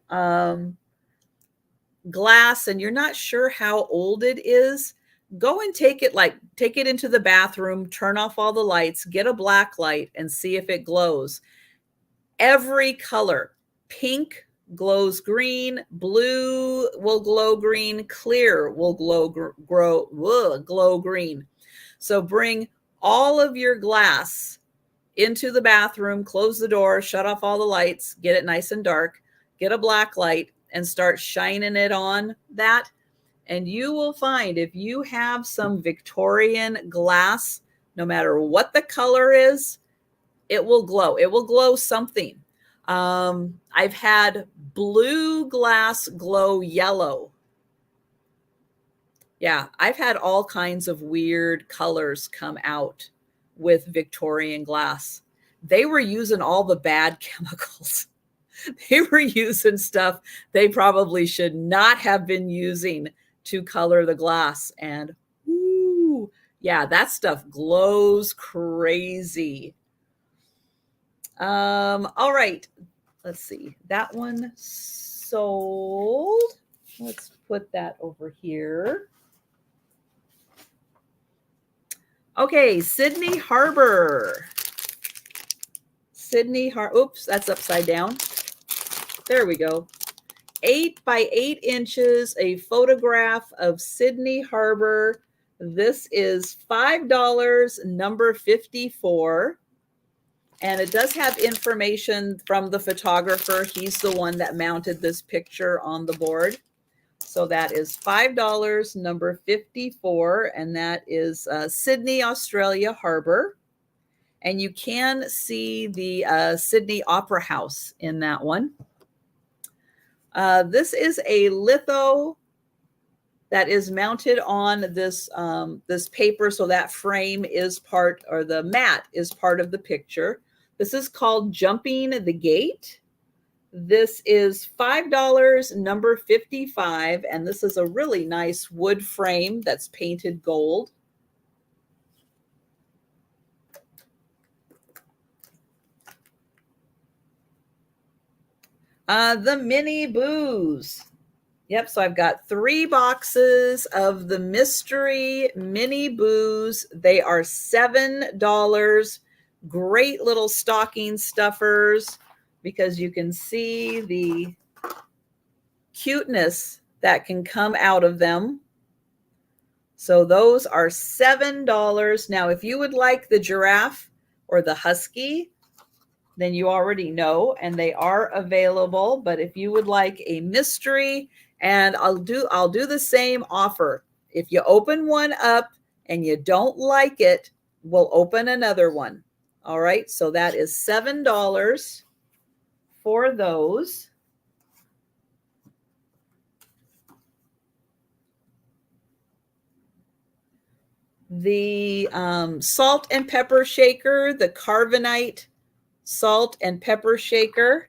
glass and you're not sure how old it is, go and take it into the bathroom, turn off all the lights, get a black light and see if it glows. Every color, pink glows green, blue will glow green, clear will glow green. So bring all of your glass into the bathroom, close the door, shut off all the lights, get it nice and dark, get a black light and start shining it on that. And you will find if you have some Victorian glass, no matter what the color is, it will glow. It will glow something. I've had blue glass glow yellow. Yeah, I've had all kinds of weird colors come out with Victorian glass. They were using all the bad chemicals. They were using stuff they probably should not have been using to color the glass. And ooh, yeah, that stuff glows crazy. All right. Let's see. That one sold. Let's put that over here. Okay, Sydney Harbor. Oops, that's upside down. There we go. 8 by 8 inches, a photograph of Sydney Harbor. This is $5, number 54. And it does have information from the photographer. He's the one that mounted this picture on the board. So that is $5, number 54, and that is Sydney, Australia Harbor. And you can see the Sydney Opera House in that one. This is a litho that is mounted on this, this paper, so that frame is part, or the mat is part of the picture. This is called Jumping the Gate. This is $5, number 55, and this is a really nice wood frame that's painted gold. The mini boos. Yep, so I've got 3 boxes of the mystery mini boos. They are $7. Great little stocking stuffers, because you can see the cuteness that can come out of them. So those are $7. Now, if you would like the giraffe or the husky, then you already know, and they are available. But if you would like a mystery, and I'll do the same offer. If you open one up and you don't like it, we'll open another one. All right, so that is $7 for those. The salt and pepper shaker, the carbonite salt and pepper shaker,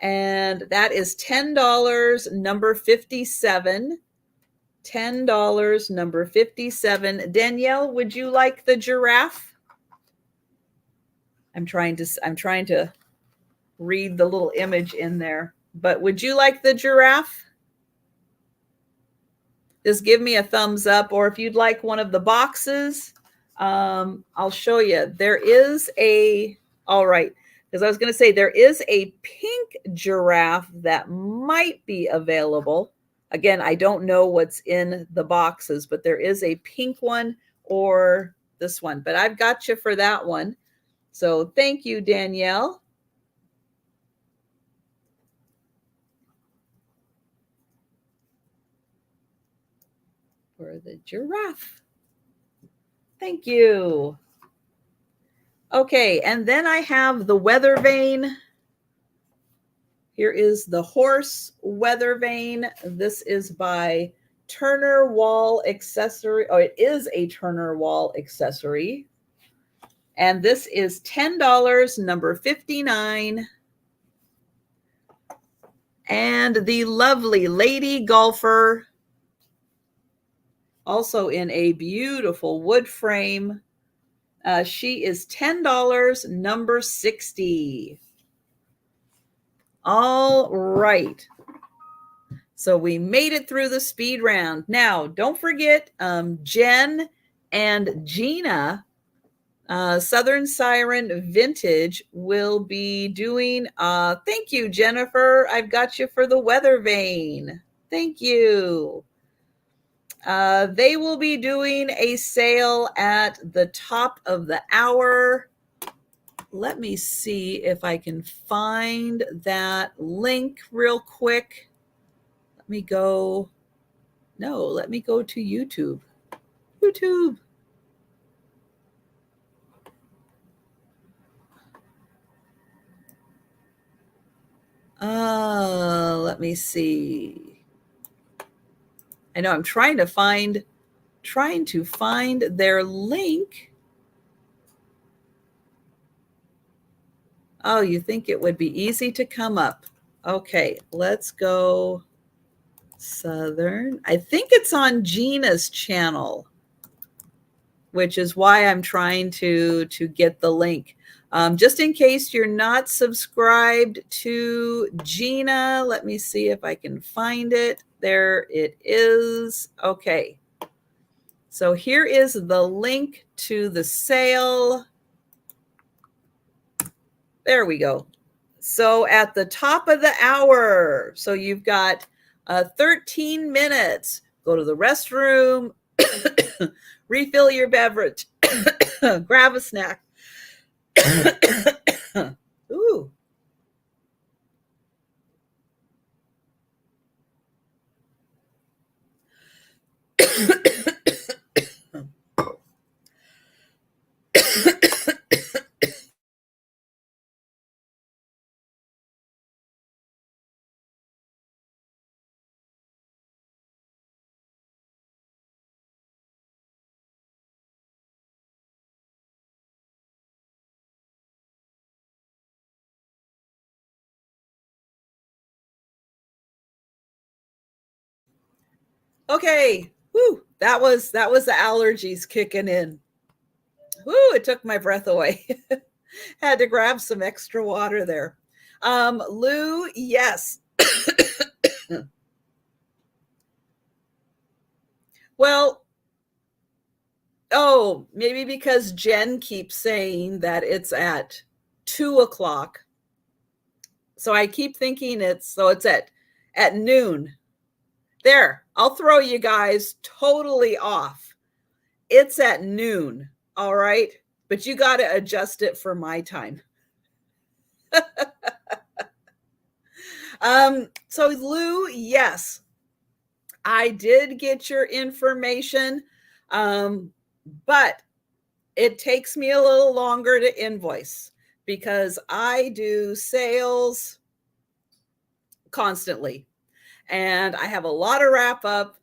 and that is $10, number 57. $10, number 57. Danielle, would you like the giraffe? I'm trying to read the little image in there, but would you like the giraffe? Just give me a thumbs up, or if you'd like one of the boxes, I'll show you. There is a, all right, because I was going to say there is a pink giraffe that might be available. Again, I don't know what's in the boxes, but there is a pink one or this one, but I've got you for that one. So thank you, Danielle. For the giraffe. Thank you. Okay, and then I have the weather vane. Here is the horse weather vane. This is by Turner Wall Accessory. Oh, it is a Turner Wall accessory. And this is $10, number 59. And the lovely Lady Golfer, also in a beautiful wood frame. She is $10, number 60. All right. So we made it through the speed round. Now, don't forget, Jen and Gina, Southern Siren Vintage, will be doing, thank you, Jennifer. I've got you for the weather vane. Thank you. They will be doing a sale at the top of the hour. Let me see if I can find that link real quick. Let me go to YouTube. YouTube. Let me see. I know I'm trying to find their link. Oh, you think it would be easy to come up? Okay, let's go Southern. I think it's on Gina's channel, which is why I'm trying to get the link. Just in case you're not subscribed to Gina, let me see if I can find it. There it is. Okay. So here is the link to the sale. There we go. So at the top of the hour, so you've got 13 minutes. Go to the restroom, refill your beverage, grab a snack. Ooh. Okay. Woo. That was the allergies kicking in. Woo, it took my breath away. Had to grab some extra water there. Lou, yes. Well, oh, maybe because Jen keeps saying that it's at 2:00. So I keep thinking it's at noon. There, I'll throw you guys totally off. It's at noon. All right. But you got to adjust it for my time. So Lou, yes, I did get your information. But it takes me a little longer to invoice because I do sales constantly and I have a lot of wrap up.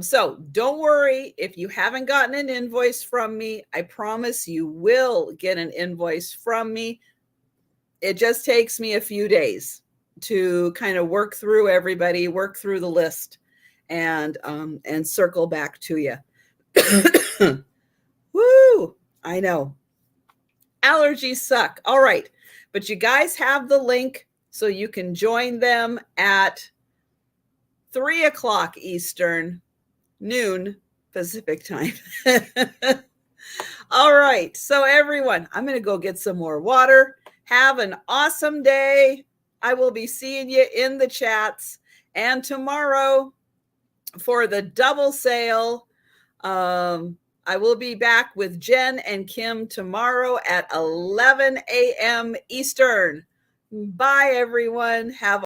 So don't worry if you haven't gotten an invoice from me. I promise you will get an invoice from me. It just takes me a few days to kind of work through everybody, work through the list, and circle back to you. Woo! I know. Allergies suck. All right. But you guys have the link so you can join them at 3:00 Eastern, noon Pacific time. All right. So, everyone, I'm going to go get some more water. Have an awesome day. I will be seeing you in the chats. And tomorrow for the double sale, I will be back with Jen and Kim tomorrow at 11 a.m. Eastern. Bye, everyone. Have